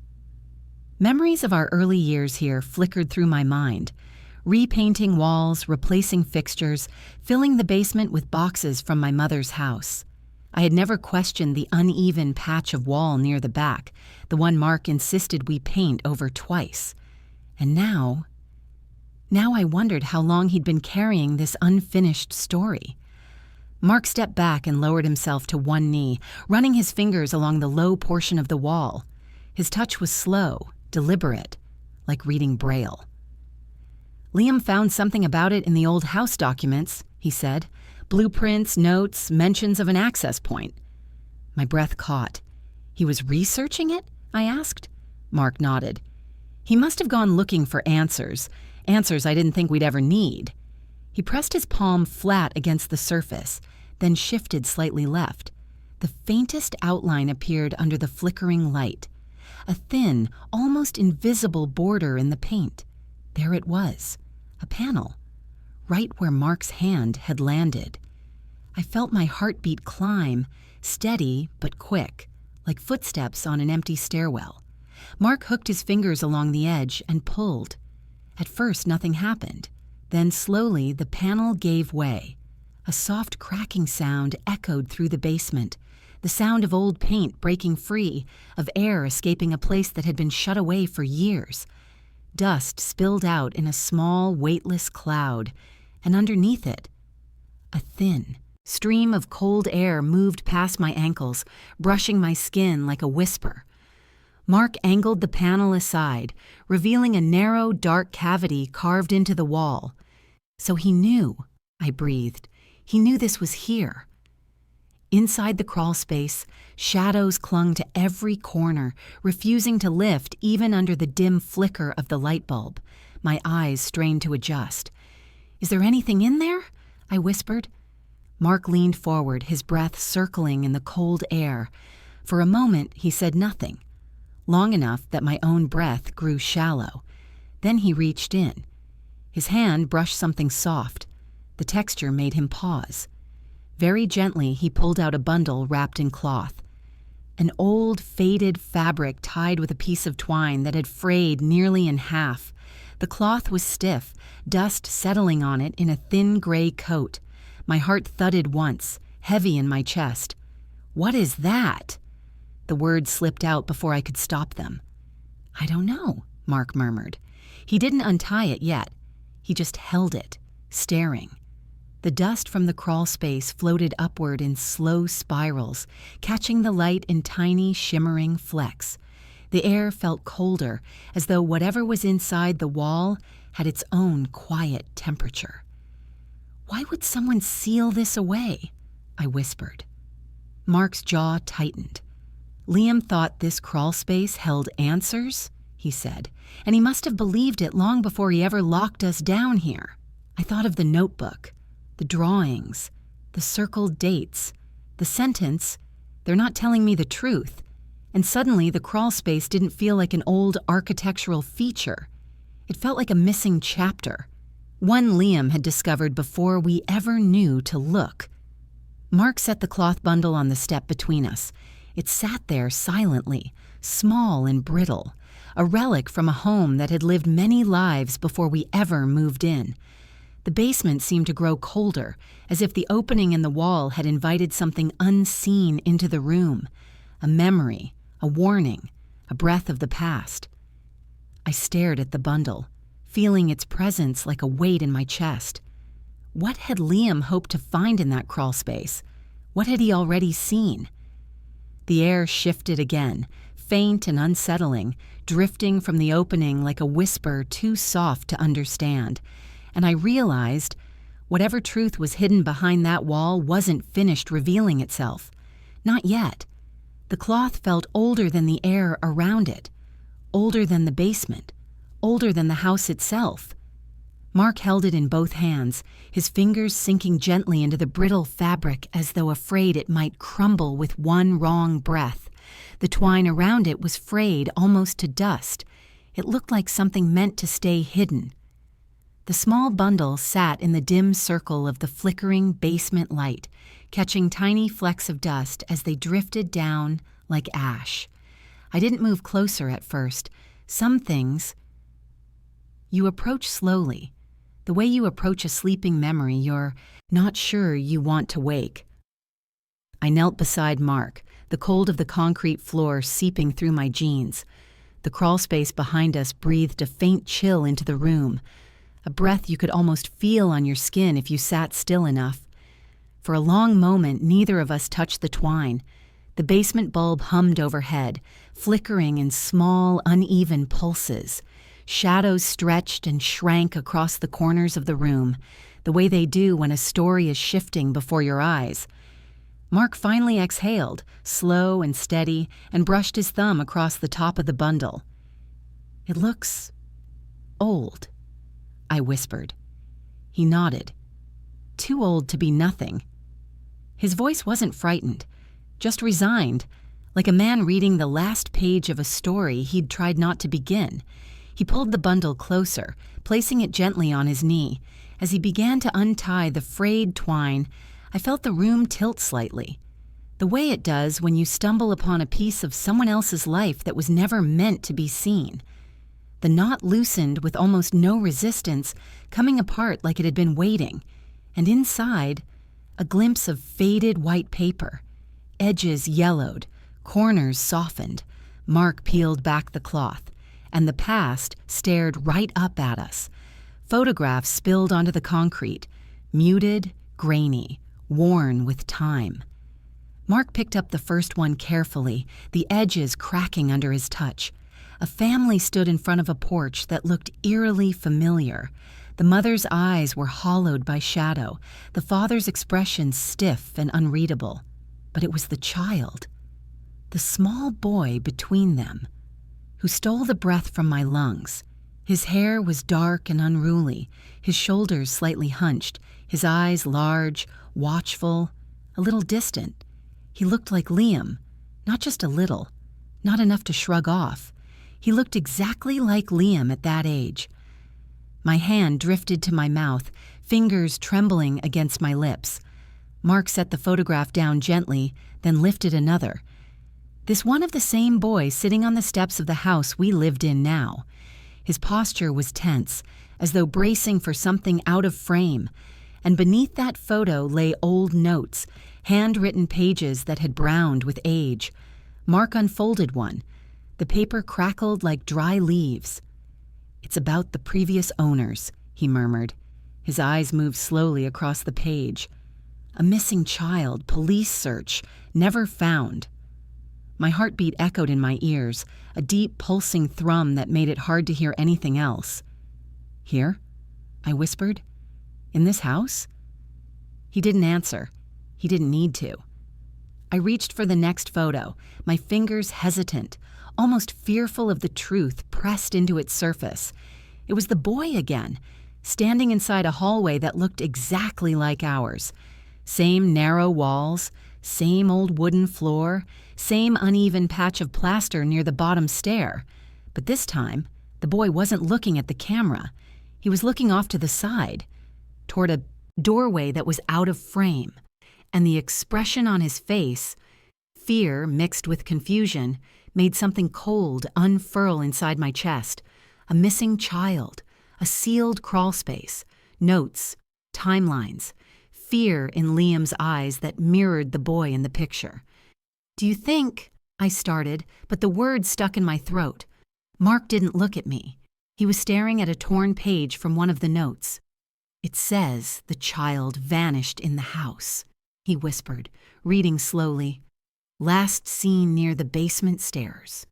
Memories of our early years here flickered through my mind. Repainting walls, replacing fixtures, filling the basement with boxes from my mother's house. I had never questioned the uneven patch of wall near the back, the one Mark insisted we paint over twice. And now I wondered how long he'd been carrying this unfinished story. Mark stepped back and lowered himself to one knee, running his fingers along the low portion of the wall. His touch was slow, deliberate, like reading Braille. "Liam found something about it in the old house documents," he said. "Blueprints, notes, mentions of an access point." My breath caught. "He was researching it?" I asked. Mark nodded. "He must have gone looking for answers I didn't think we'd ever need." He pressed his palm flat against the surface, then shifted slightly left. The faintest outline appeared under the flickering light. A thin, almost invisible border in the paint. There it was, a panel, right where Mark's hand had landed. I felt my heartbeat climb, steady but quick, like footsteps on an empty stairwell. Mark hooked his fingers along the edge and pulled. At first, nothing happened. Then slowly, the panel gave way. A soft cracking sound echoed through the basement, the sound of old paint breaking free, of air escaping a place that had been shut away for years. Dust spilled out in a small, weightless cloud, and underneath it, a thin stream of cold air moved past my ankles, brushing my skin like a whisper. Mark angled the panel aside, revealing a narrow, dark cavity carved into the wall. So he knew, I breathed. He knew this was here. Inside the crawl space, shadows clung to every corner, refusing to lift even under the dim flicker of the light bulb. My eyes strained to adjust. "Is there anything in there?" I whispered. Mark leaned forward, his breath circling in the cold air. For a moment, he said nothing, long enough that my own breath grew shallow. Then he reached in. His hand brushed something soft. The texture made him pause. Very gently, he pulled out a bundle wrapped in cloth. An old, faded fabric tied with a piece of twine that had frayed nearly in half. The cloth was stiff, dust settling on it in a thin gray coat. My heart thudded once, heavy in my chest. "What is that?" The words slipped out before I could stop them. "I don't know," Mark murmured. He didn't untie it yet. He just held it, staring. The dust from the crawl space floated upward in slow spirals, catching the light in tiny, shimmering flecks. The air felt colder, as though whatever was inside the wall had its own quiet temperature. "Why would someone seal this away?" I whispered. Mark's jaw tightened. "Liam thought this crawl space held answers," he said, "and he must have believed it long before he ever locked us down here." I thought of the notebook, the drawings, the circled dates, the sentence, "They're not telling me the truth," and suddenly the crawl space didn't feel like an old architectural feature. It felt like a missing chapter, one Liam had discovered before we ever knew to look. Mark set the cloth bundle on the step between us. It sat there silently, small and brittle, a relic from a home that had lived many lives before we ever moved in. The basement seemed to grow colder, as if the opening in the wall had invited something unseen into the room, a memory, a warning, a breath of the past. I stared at the bundle, feeling its presence like a weight in my chest. What had Liam hoped to find in that crawl space? What had he already seen? The air shifted again, faint and unsettling, drifting from the opening like a whisper too soft to understand. And I realized whatever truth was hidden behind that wall wasn't finished revealing itself. Not yet. The cloth felt older than the air around it, older than the basement, older than the house itself. Mark held it in both hands, his fingers sinking gently into the brittle fabric as though afraid it might crumble with one wrong breath. The twine around it was frayed almost to dust. It looked like something meant to stay hidden. The small bundle sat in the dim circle of the flickering basement light, catching tiny flecks of dust as they drifted down like ash. I didn't move closer at first. Some things you approach slowly, the way you approach a sleeping memory you're not sure you want to wake. I knelt beside Mark, the cold of the concrete floor seeping through my jeans. The crawl space behind us breathed a faint chill into the room, a breath you could almost feel on your skin if you sat still enough. For a long moment, neither of us touched the twine. The basement bulb hummed overhead, flickering in small, uneven pulses. Shadows stretched and shrank across the corners of the room, the way they do when a story is shifting before your eyes. Mark finally exhaled, slow and steady, and brushed his thumb across the top of the bundle. "It looks old," I whispered. He nodded. "Too old to be nothing." His voice wasn't frightened, just resigned, like a man reading the last page of a story he'd tried not to begin. He pulled the bundle closer, placing it gently on his knee. As he began to untie the frayed twine, I felt the room tilt slightly, the way it does when you stumble upon a piece of someone else's life that was never meant to be seen. The knot loosened with almost no resistance, coming apart like it had been waiting, and inside, a glimpse of faded white paper, edges yellowed, corners softened. Mark peeled back the cloth, and the past stared right up at us. Photographs spilled onto the concrete, muted, grainy, worn with time. Mark picked up the first one carefully, the edges cracking under his touch. A family stood in front of a porch that looked eerily familiar. The mother's eyes were hollowed by shadow, the father's expression stiff and unreadable. But it was the child, the small boy between them, who stole the breath from my lungs. His hair was dark and unruly, his shoulders slightly hunched, his eyes large, watchful, a little distant. He looked like Liam, not just a little, not enough to shrug off. He looked exactly like Liam at that age. My hand drifted to my mouth, fingers trembling against my lips. Mark set the photograph down gently, then lifted another. This one of the same boy sitting on the steps of the house we lived in now. His posture was tense, as though bracing for something out of frame, and beneath that photo lay old notes, handwritten pages that had browned with age. Mark unfolded one. The paper crackled like dry leaves. "It's about the previous owners," he murmured. His eyes moved slowly across the page. "A missing child, police search, never found." My heartbeat echoed in my ears, a deep pulsing thrum that made it hard to hear anything else. "Here?" I whispered. "In this house?" He didn't answer. He didn't need to. I reached for the next photo, my fingers hesitant, almost fearful of the truth pressed into its surface. It was the boy again, standing inside a hallway that looked exactly like ours. Same narrow walls, same old wooden floor, same uneven patch of plaster near the bottom stair. But this time, the boy wasn't looking at the camera. He was looking off to the side, toward a doorway that was out of frame. And the expression on his face, fear mixed with confusion, made something cold unfurl inside my chest. A missing child, a sealed crawlspace, notes, timelines, fear in Liam's eyes that mirrored the boy in the picture. "Do you think—" I started, but the words stuck in my throat. Mark didn't look at me. He was staring at a torn page from one of the notes. "It says the child vanished in the house," he whispered, reading slowly. "Last seen near the basement stairs."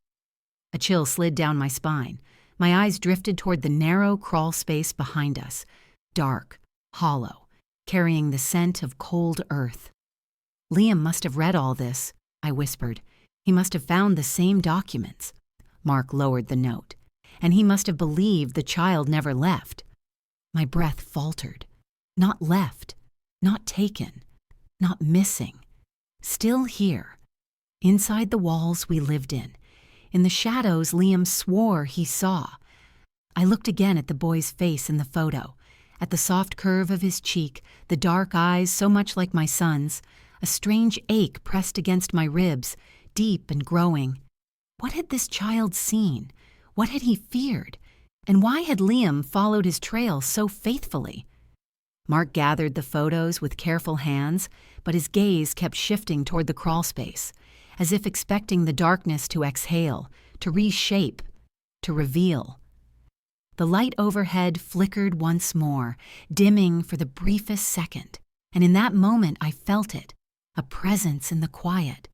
A chill slid down my spine. My eyes drifted toward the narrow crawl space behind us, dark, hollow, carrying the scent of cold earth. "Liam must have read all this," I whispered. "He must have found the same documents." Mark lowered the note. "And he must have believed the child never left." My breath faltered. Not left, not taken, not missing. Still here. Inside the walls we lived in. In the shadows Liam swore he saw. I looked again at the boy's face in the photo, at the soft curve of his cheek, the dark eyes so much like my son's. A strange ache pressed against my ribs, deep and growing. What had this child seen? What had he feared? And why had Liam followed his trail so faithfully? Mark gathered the photos with careful hands, but his gaze kept shifting toward the crawlspace, as if expecting the darkness to exhale, to reshape, to reveal. The light overhead flickered once more, dimming for the briefest second, and in that moment I felt it, a presence in the quiet,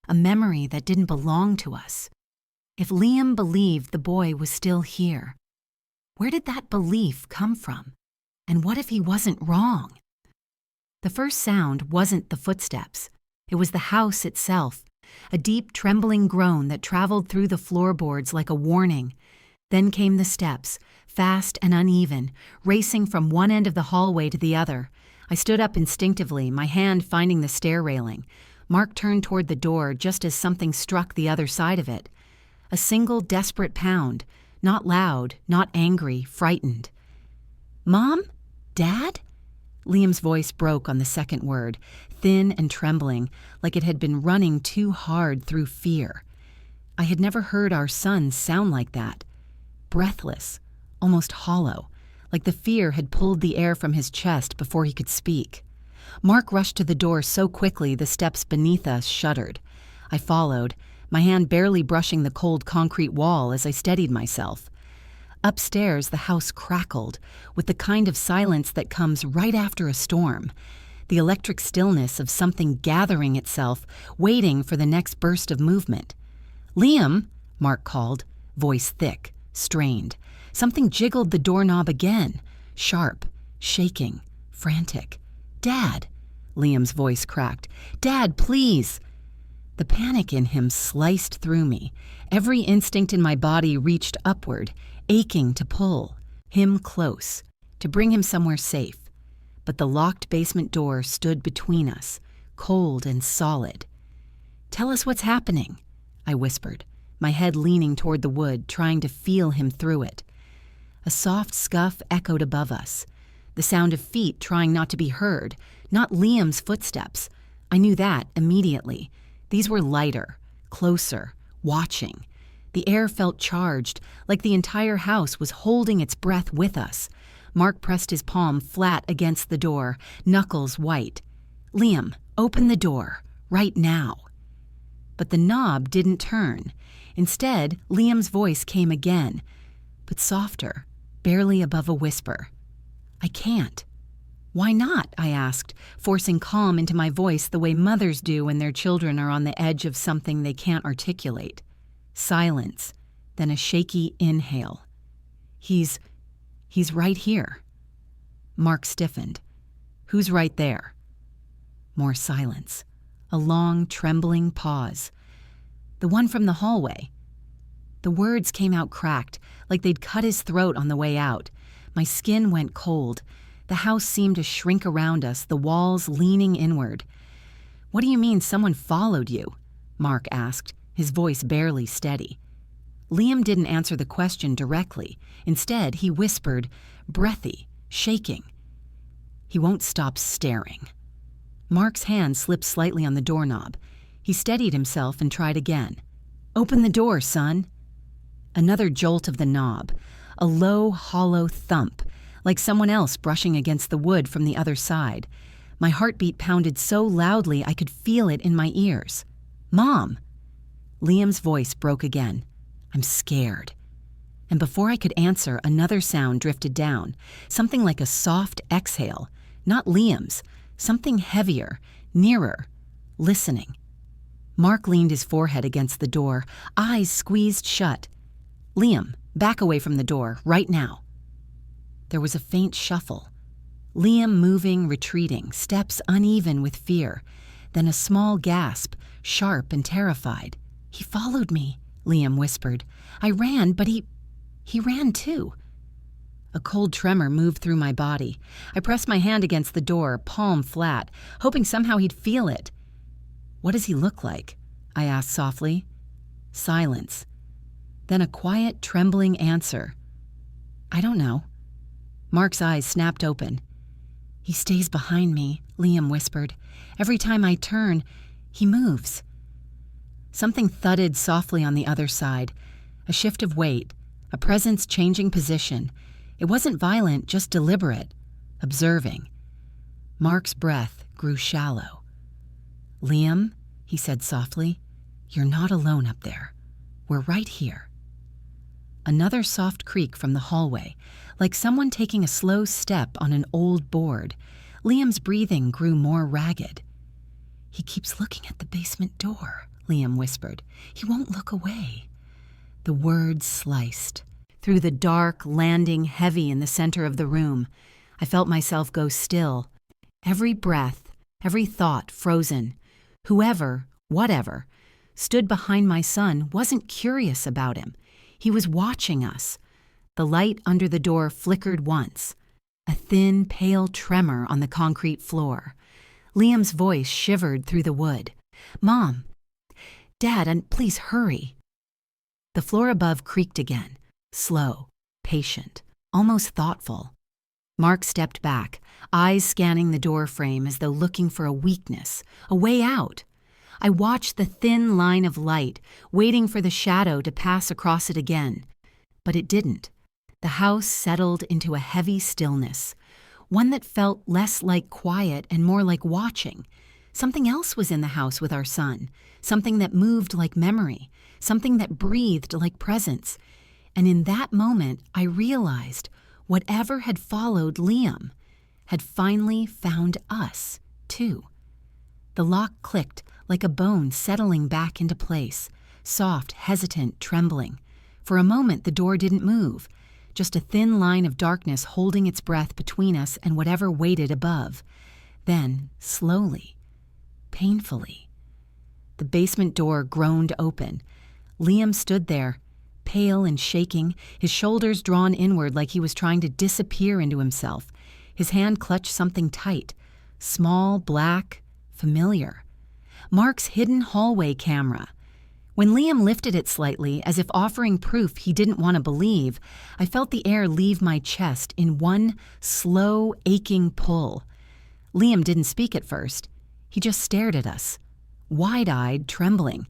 a memory that didn't belong to us. If Liam believed the boy was still here, where did that belief come from? And what if he wasn't wrong? The first sound wasn't the footsteps. It was the house itself, a deep trembling groan that traveled through the floorboards like a warning. Then came the steps, fast and uneven, racing from one end of the hallway to the other. I stood up instinctively, my hand finding the stair railing. Mark turned toward the door just as something struck the other side of it. A single desperate pound, not loud, not angry, frightened. "Mom? Dad?" Liam's voice broke on the second word, thin and trembling, like it had been running too hard through fear. I had never heard our son sound like that. Breathless, almost hollow, like the fear had pulled the air from his chest before he could speak. Mark rushed to the door so quickly the steps beneath us shuddered. I followed, my hand barely brushing the cold concrete wall as I steadied myself. Upstairs, the house crackled, with the kind of silence that comes right after a storm, the electric stillness of something gathering itself, waiting for the next burst of movement. "Liam," Mark called, voice thick, strained. Something jiggled the doorknob again, sharp, shaking, frantic. "Dad," Liam's voice cracked. "Dad, please." The panic in him sliced through me. Every instinct in my body reached upward, aching to pull him close, to bring him somewhere safe. But the locked basement door stood between us, cold and solid. "Tell us what's happening," I whispered, my head leaning toward the wood, trying to feel him through it. A soft scuff echoed above us, the sound of feet trying not to be heard, not Liam's footsteps. I knew that immediately. These were lighter, closer, watching. The air felt charged, like the entire house was holding its breath with us. Mark pressed his palm flat against the door, knuckles white. "Liam, open the door, right now." But the knob didn't turn. Instead, Liam's voice came again, but softer, barely above a whisper. "I can't." "Why not?" I asked, forcing calm into my voice the way mothers do when their children are on the edge of something they can't articulate. Silence, then a shaky inhale. He's right here." Mark stiffened. "Who's right there?" More silence. A long, trembling pause. "The one from the hallway." The words came out cracked, like they'd cut his throat on the way out. My skin went cold. The house seemed to shrink around us, the walls leaning inward. "What do you mean someone followed you?" Mark asked, his voice barely steady. Liam didn't answer the question directly. Instead, he whispered, breathy, shaking. "He won't stop staring." Mark's hand slipped slightly on the doorknob. He steadied himself and tried again. "Open the door, son." Another jolt of the knob, a low, hollow thump, like someone else brushing against the wood from the other side. My heartbeat pounded so loudly I could feel it in my ears. "Mom!" Liam's voice broke again. "I'm scared." And before I could answer, another sound drifted down, something like a soft exhale, not Liam's, something heavier, nearer, listening. Mark leaned his forehead against the door, eyes squeezed shut. "Liam, back away from the door, right now." There was a faint shuffle. Liam moving, retreating, steps uneven with fear. Then a small gasp, sharp and terrified. "He followed me," Liam whispered. "I ran, but he ran too." A cold tremor moved through my body. I pressed my hand against the door, palm flat, hoping somehow he'd feel it. "What does he look like?" I asked softly. Silence. Then a quiet, trembling answer. "I don't know." Mark's eyes snapped open. "He stays behind me," Liam whispered. "Every time I turn, he moves." Something thudded softly on the other side. A shift of weight, a presence changing position. It wasn't violent, just deliberate, observing. Mark's breath grew shallow. "Liam," he said softly, "you're not alone up there. We're right here." Another soft creak from the hallway, like someone taking a slow step on an old board. Liam's breathing grew more ragged. "He keeps looking at the basement door," Liam whispered. "He won't look away." The words sliced through the dark, landing heavy in the center of the room. I felt myself go still. Every breath, every thought frozen. Whoever, whatever, stood behind my son wasn't curious about him. He was watching us. The light under the door flickered once. A thin, pale tremor on the concrete floor. Liam's voice shivered through the wood. "Mom! Dad, and please hurry." The floor above creaked again, slow, patient, almost thoughtful. Mark stepped back, eyes scanning the door frame as though looking for a weakness, a way out. I watched the thin line of light, waiting for the shadow to pass across it again. But it didn't. The house settled into a heavy stillness, one that felt less like quiet and more like watching. Something else was in the house with our son, something that moved like memory, something that breathed like presence. And in that moment, I realized whatever had followed Liam had finally found us, too. The lock clicked like a bone settling back into place, soft, hesitant, trembling. For a moment, the door didn't move, just a thin line of darkness holding its breath between us and whatever waited above. Then, slowly, painfully, the basement door groaned open. Liam stood there, pale and shaking, his shoulders drawn inward like he was trying to disappear into himself. His hand clutched something tight, small, black, familiar. Mark's hidden hallway camera. When Liam lifted it slightly, as if offering proof he didn't want to believe, I felt the air leave my chest in one slow, aching pull. Liam didn't speak at first. He just stared at us, wide-eyed, trembling,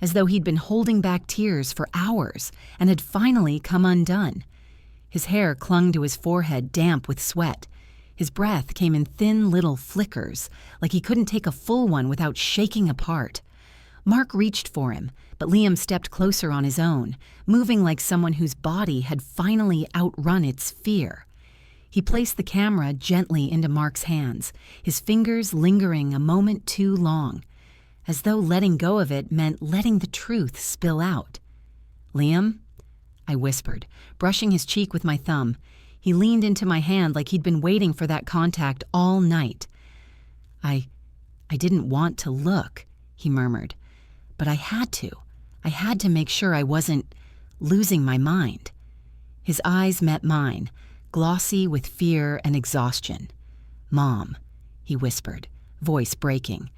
as though he'd been holding back tears for hours and had finally come undone. His hair clung to his forehead, damp with sweat. His breath came in thin little flickers, like he couldn't take a full one without shaking apart. Mark reached for him, but Liam stepped closer on his own, moving like someone whose body had finally outrun its fear. He placed the camera gently into Mark's hands, his fingers lingering a moment too long, as though letting go of it meant letting the truth spill out. "Liam?" I whispered, brushing his cheek with my thumb. He leaned into my hand like he'd been waiting for that contact all night. I didn't want to look," he murmured, "but I had to. I had to make sure I wasn't losing my mind." His eyes met mine, glossy with fear and exhaustion. "Mom," he whispered, voice breaking.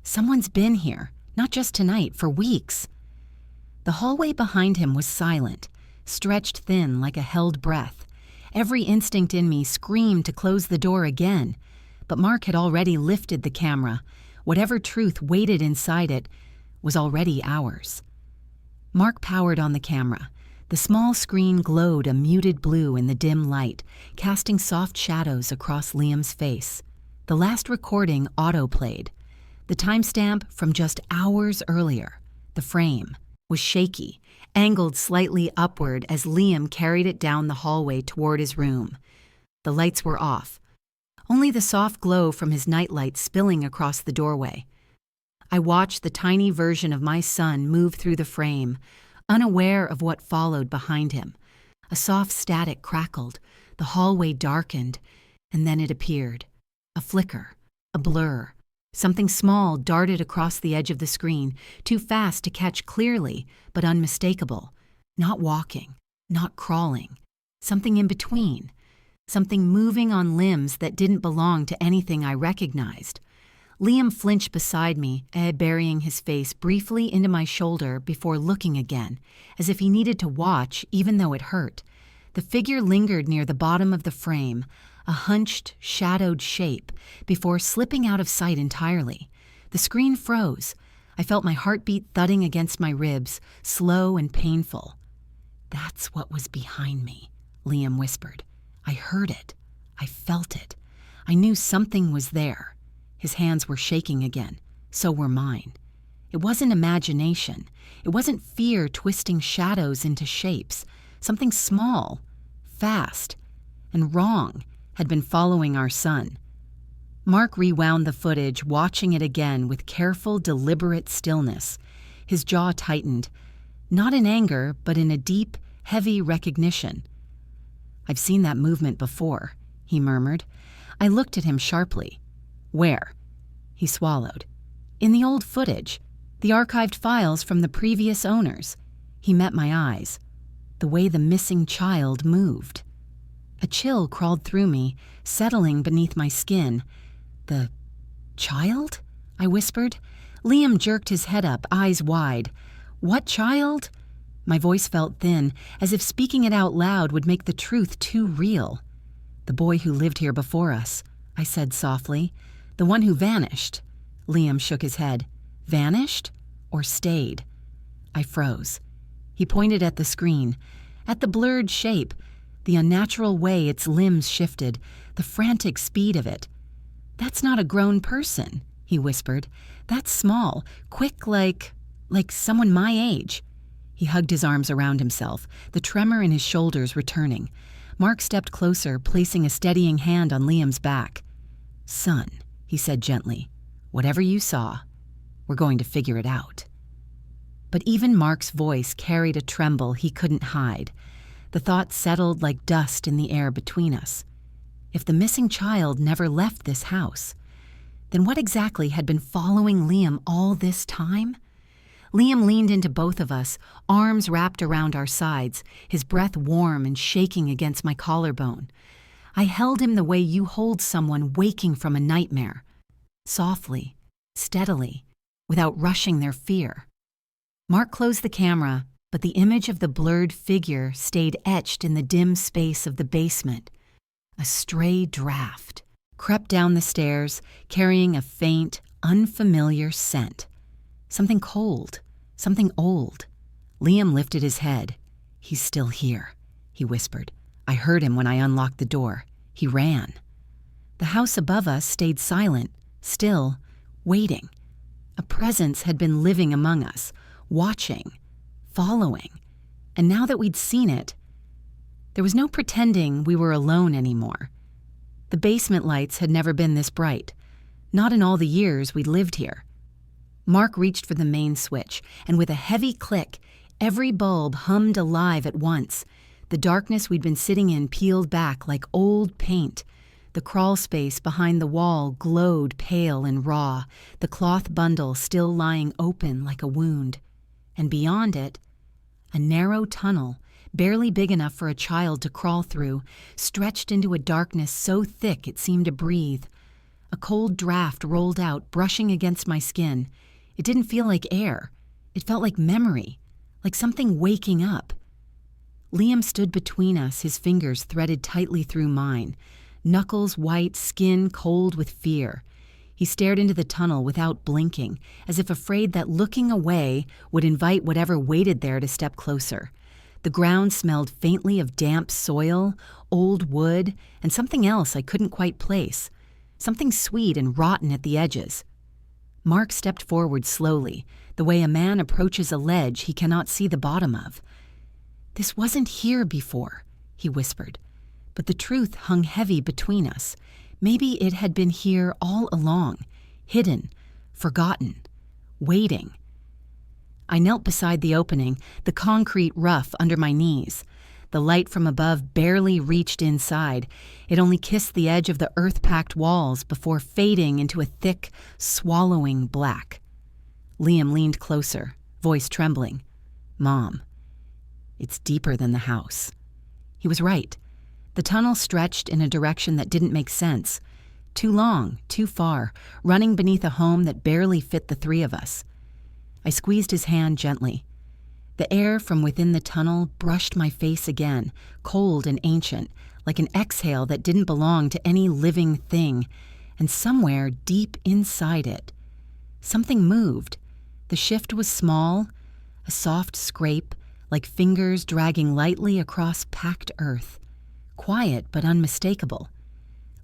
"Someone's been here, not just tonight, for weeks." The hallway behind him was silent, stretched thin like a held breath. Every instinct in me screamed to close the door again, but Mark had already lifted the camera. Whatever truth waited inside it was already ours. Mark powered on the camera. The small screen glowed a muted blue in the dim light, casting soft shadows across Liam's face. The last recording auto-played. The timestamp from just hours earlier. The frame was shaky, angled slightly upward as Liam carried it down the hallway toward his room. The lights were off, only the soft glow from his nightlight spilling across the doorway. I watched the tiny version of my son move through the frame, unaware of what followed behind him. A soft static crackled, the hallway darkened, and then it appeared. A flicker, a blur. Something small darted across the edge of the screen, too fast to catch clearly, but unmistakable. Not walking, not crawling. Something in between. Something moving on limbs that didn't belong to anything I recognized. Liam flinched beside me, burying his face briefly into my shoulder before looking again, as if he needed to watch even though it hurt. The figure lingered near the bottom of the frame, a hunched, shadowed shape, before slipping out of sight entirely. The screen froze. I felt my heartbeat thudding against my ribs, slow and painful. "That's what was behind me," Liam whispered. I heard it. I felt it. I knew something was there. His hands were shaking again. So were mine. It wasn't imagination. It wasn't fear twisting shadows into shapes. Something small, fast, and wrong had been following our son. Mark rewound the footage, watching it again with careful, deliberate stillness. His jaw tightened, not in anger, but in a deep, heavy recognition. "I've seen that movement before," he murmured. I looked at him sharply. "Where?" He swallowed. "In the old footage, the archived files from the previous owners." He met my eyes. "The way the missing child moved." A chill crawled through me, settling beneath my skin. "The child?" I whispered. Liam jerked his head up, eyes wide. "What child?" My voice felt thin, as if speaking it out loud would make the truth too real. "The boy who lived here before us," I said softly. "The one who vanished." Liam shook his head. "Vanished? Or stayed?" I froze. He pointed at the screen, at the blurred shape, the unnatural way its limbs shifted, the frantic speed of it. "That's not a grown person," he whispered. "That's small, quick like someone my age." He hugged his arms around himself, the tremor in his shoulders returning. Mark stepped closer, placing a steadying hand on Liam's back. "Son," he said gently, "whatever you saw, we're going to figure it out." But even Mark's voice carried a tremble he couldn't hide. The thought settled like dust in the air between us. If the missing child never left this house, then what exactly had been following Liam all this time? Liam leaned into both of us, arms wrapped around our sides, his breath warm and shaking against my collarbone. I held him the way you hold someone waking from a nightmare, softly, steadily, without rushing their fear. Mark closed the camera, but the image of the blurred figure stayed etched in the dim space of the basement. A stray draft crept down the stairs, carrying a faint, unfamiliar scent. Something cold, something old. Liam lifted his head. "He's still here," he whispered. I heard him when I unlocked the door. He ran. The house above us stayed silent, still, waiting. A presence had been living among us, watching, following. And now that we'd seen it, there was no pretending we were alone anymore. The basement lights had never been this bright, not in all the years we'd lived here. Mark reached for the main switch, and with a heavy click, every bulb hummed alive at once. The darkness we'd been sitting in peeled back like old paint. The crawl space behind the wall glowed pale and raw, the cloth bundle still lying open like a wound. And beyond it, a narrow tunnel, barely big enough for a child to crawl through, stretched into a darkness so thick it seemed to breathe. A cold draft rolled out, brushing against my skin. It didn't feel like air. It felt like memory, like something waking up. Liam stood between us, his fingers threaded tightly through mine, knuckles white, skin cold with fear. He stared into the tunnel without blinking, as if afraid that looking away would invite whatever waited there to step closer. The ground smelled faintly of damp soil, old wood, and something else I couldn't quite place. Something sweet and rotten at the edges. Mark stepped forward slowly, the way a man approaches a ledge he cannot see the bottom of. "This wasn't here before," he whispered, but the truth hung heavy between us. Maybe it had been here all along, hidden, forgotten, waiting. I knelt beside the opening, the concrete rough under my knees. The light from above barely reached inside. It only kissed the edge of the earth-packed walls before fading into a thick, swallowing black. Liam leaned closer, voice trembling. "Mom, it's deeper than the house." He was right. The tunnel stretched in a direction that didn't make sense. Too long, too far, running beneath a home that barely fit the three of us. I squeezed his hand gently. The air from within the tunnel brushed my face again, cold and ancient, like an exhale that didn't belong to any living thing. And somewhere deep inside it, something moved. The shift was small, a soft scrape, like fingers dragging lightly across packed earth. Quiet but unmistakable.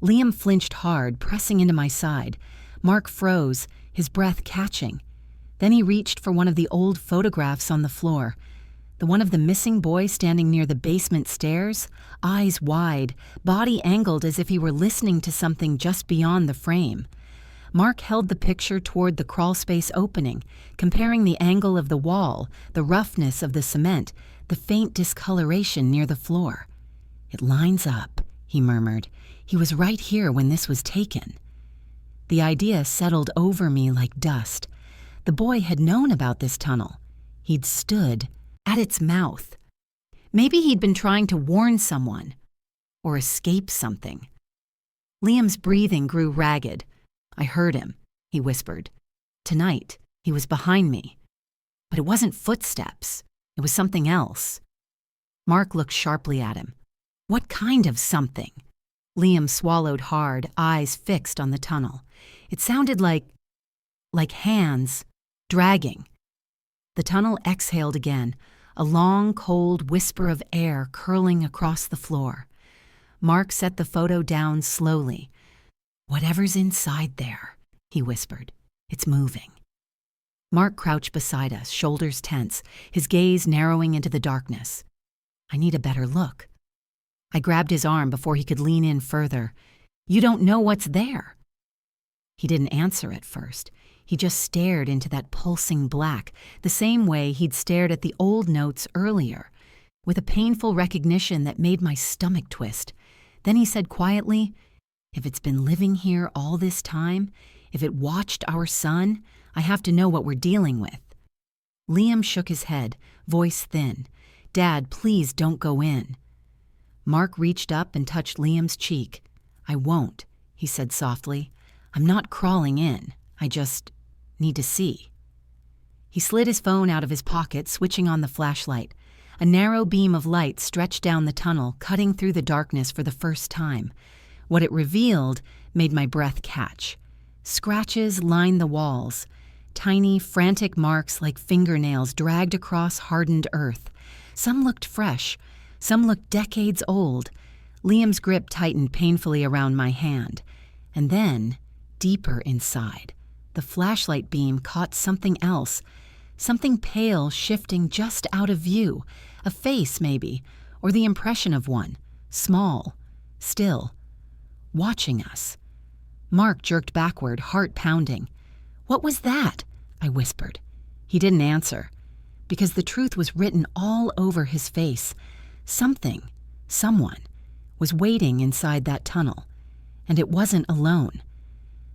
Liam flinched hard, pressing into my side. Mark froze, his breath catching. Then he reached for one of the old photographs on the floor. The one of the missing boy standing near the basement stairs, eyes wide, body angled as if he were listening to something just beyond the frame. Mark held the picture toward the crawlspace opening, comparing the angle of the wall, the roughness of the cement, the faint discoloration near the floor. "It lines up," he murmured. "He was right here when this was taken." The idea settled over me like dust. The boy had known about this tunnel. He'd stood at its mouth. Maybe he'd been trying to warn someone, or escape something. Liam's breathing grew ragged. I heard him, he whispered. Tonight, he was behind me. But it wasn't footsteps. It was something else. Mark looked sharply at him. What kind of something? Liam swallowed hard, eyes fixed on the tunnel. It sounded like hands, dragging. The tunnel exhaled again, a long, cold whisper of air curling across the floor. Mark set the photo down slowly. Whatever's inside there, he whispered. It's moving. Mark crouched beside us, shoulders tense, his gaze narrowing into the darkness. I need a better look. I grabbed his arm before he could lean in further. You don't know what's there. He didn't answer at first. He just stared into that pulsing black, the same way he'd stared at the old notes earlier, with a painful recognition that made my stomach twist. Then he said quietly, if it's been living here all this time, if it watched our son, I have to know what we're dealing with. Liam shook his head, voice thin. Dad, please don't go in. Mark reached up and touched Liam's cheek. I won't, he said softly. I'm not crawling in. I just need to see. He slid his phone out of his pocket, switching on the flashlight. A narrow beam of light stretched down the tunnel, cutting through the darkness for the first time. What it revealed made my breath catch. Scratches lined the walls. Tiny, frantic marks like fingernails dragged across hardened earth. Some looked fresh. Some looked decades old. Liam's grip tightened painfully around my hand. And then, deeper inside, the flashlight beam caught something else. Something pale shifting just out of view. A face, maybe, or the impression of one. Small, still, watching us. Mark jerked backward, heart pounding. What was that? I whispered. He didn't answer, because the truth was written all over his face. Something, someone, was waiting inside that tunnel, and it wasn't alone.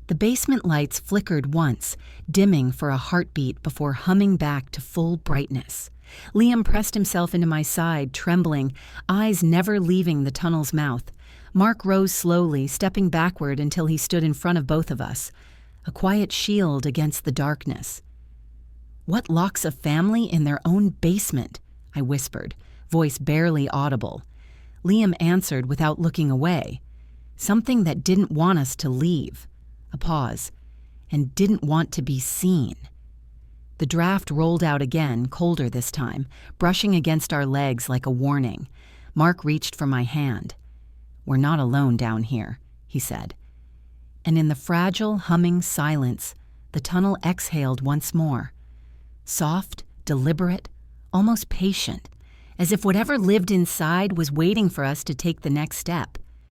The basement lights flickered once, dimming for a heartbeat before humming back to full brightness. Liam pressed himself into my side, trembling, eyes never leaving the tunnel's mouth. Mark rose slowly, stepping backward until he stood in front of both of us, a quiet shield against the darkness. What locks a family in their own basement? I whispered, voice barely audible. Liam answered without looking away. Something that didn't want us to leave. A pause. And didn't want to be seen. The draft rolled out again, colder this time, brushing against our legs like a warning. Mark reached for my hand. We're not alone down here, he said. And in the fragile, humming silence, the tunnel exhaled once more. Soft, deliberate, almost patient, as if whatever lived inside was waiting for us to take the next step.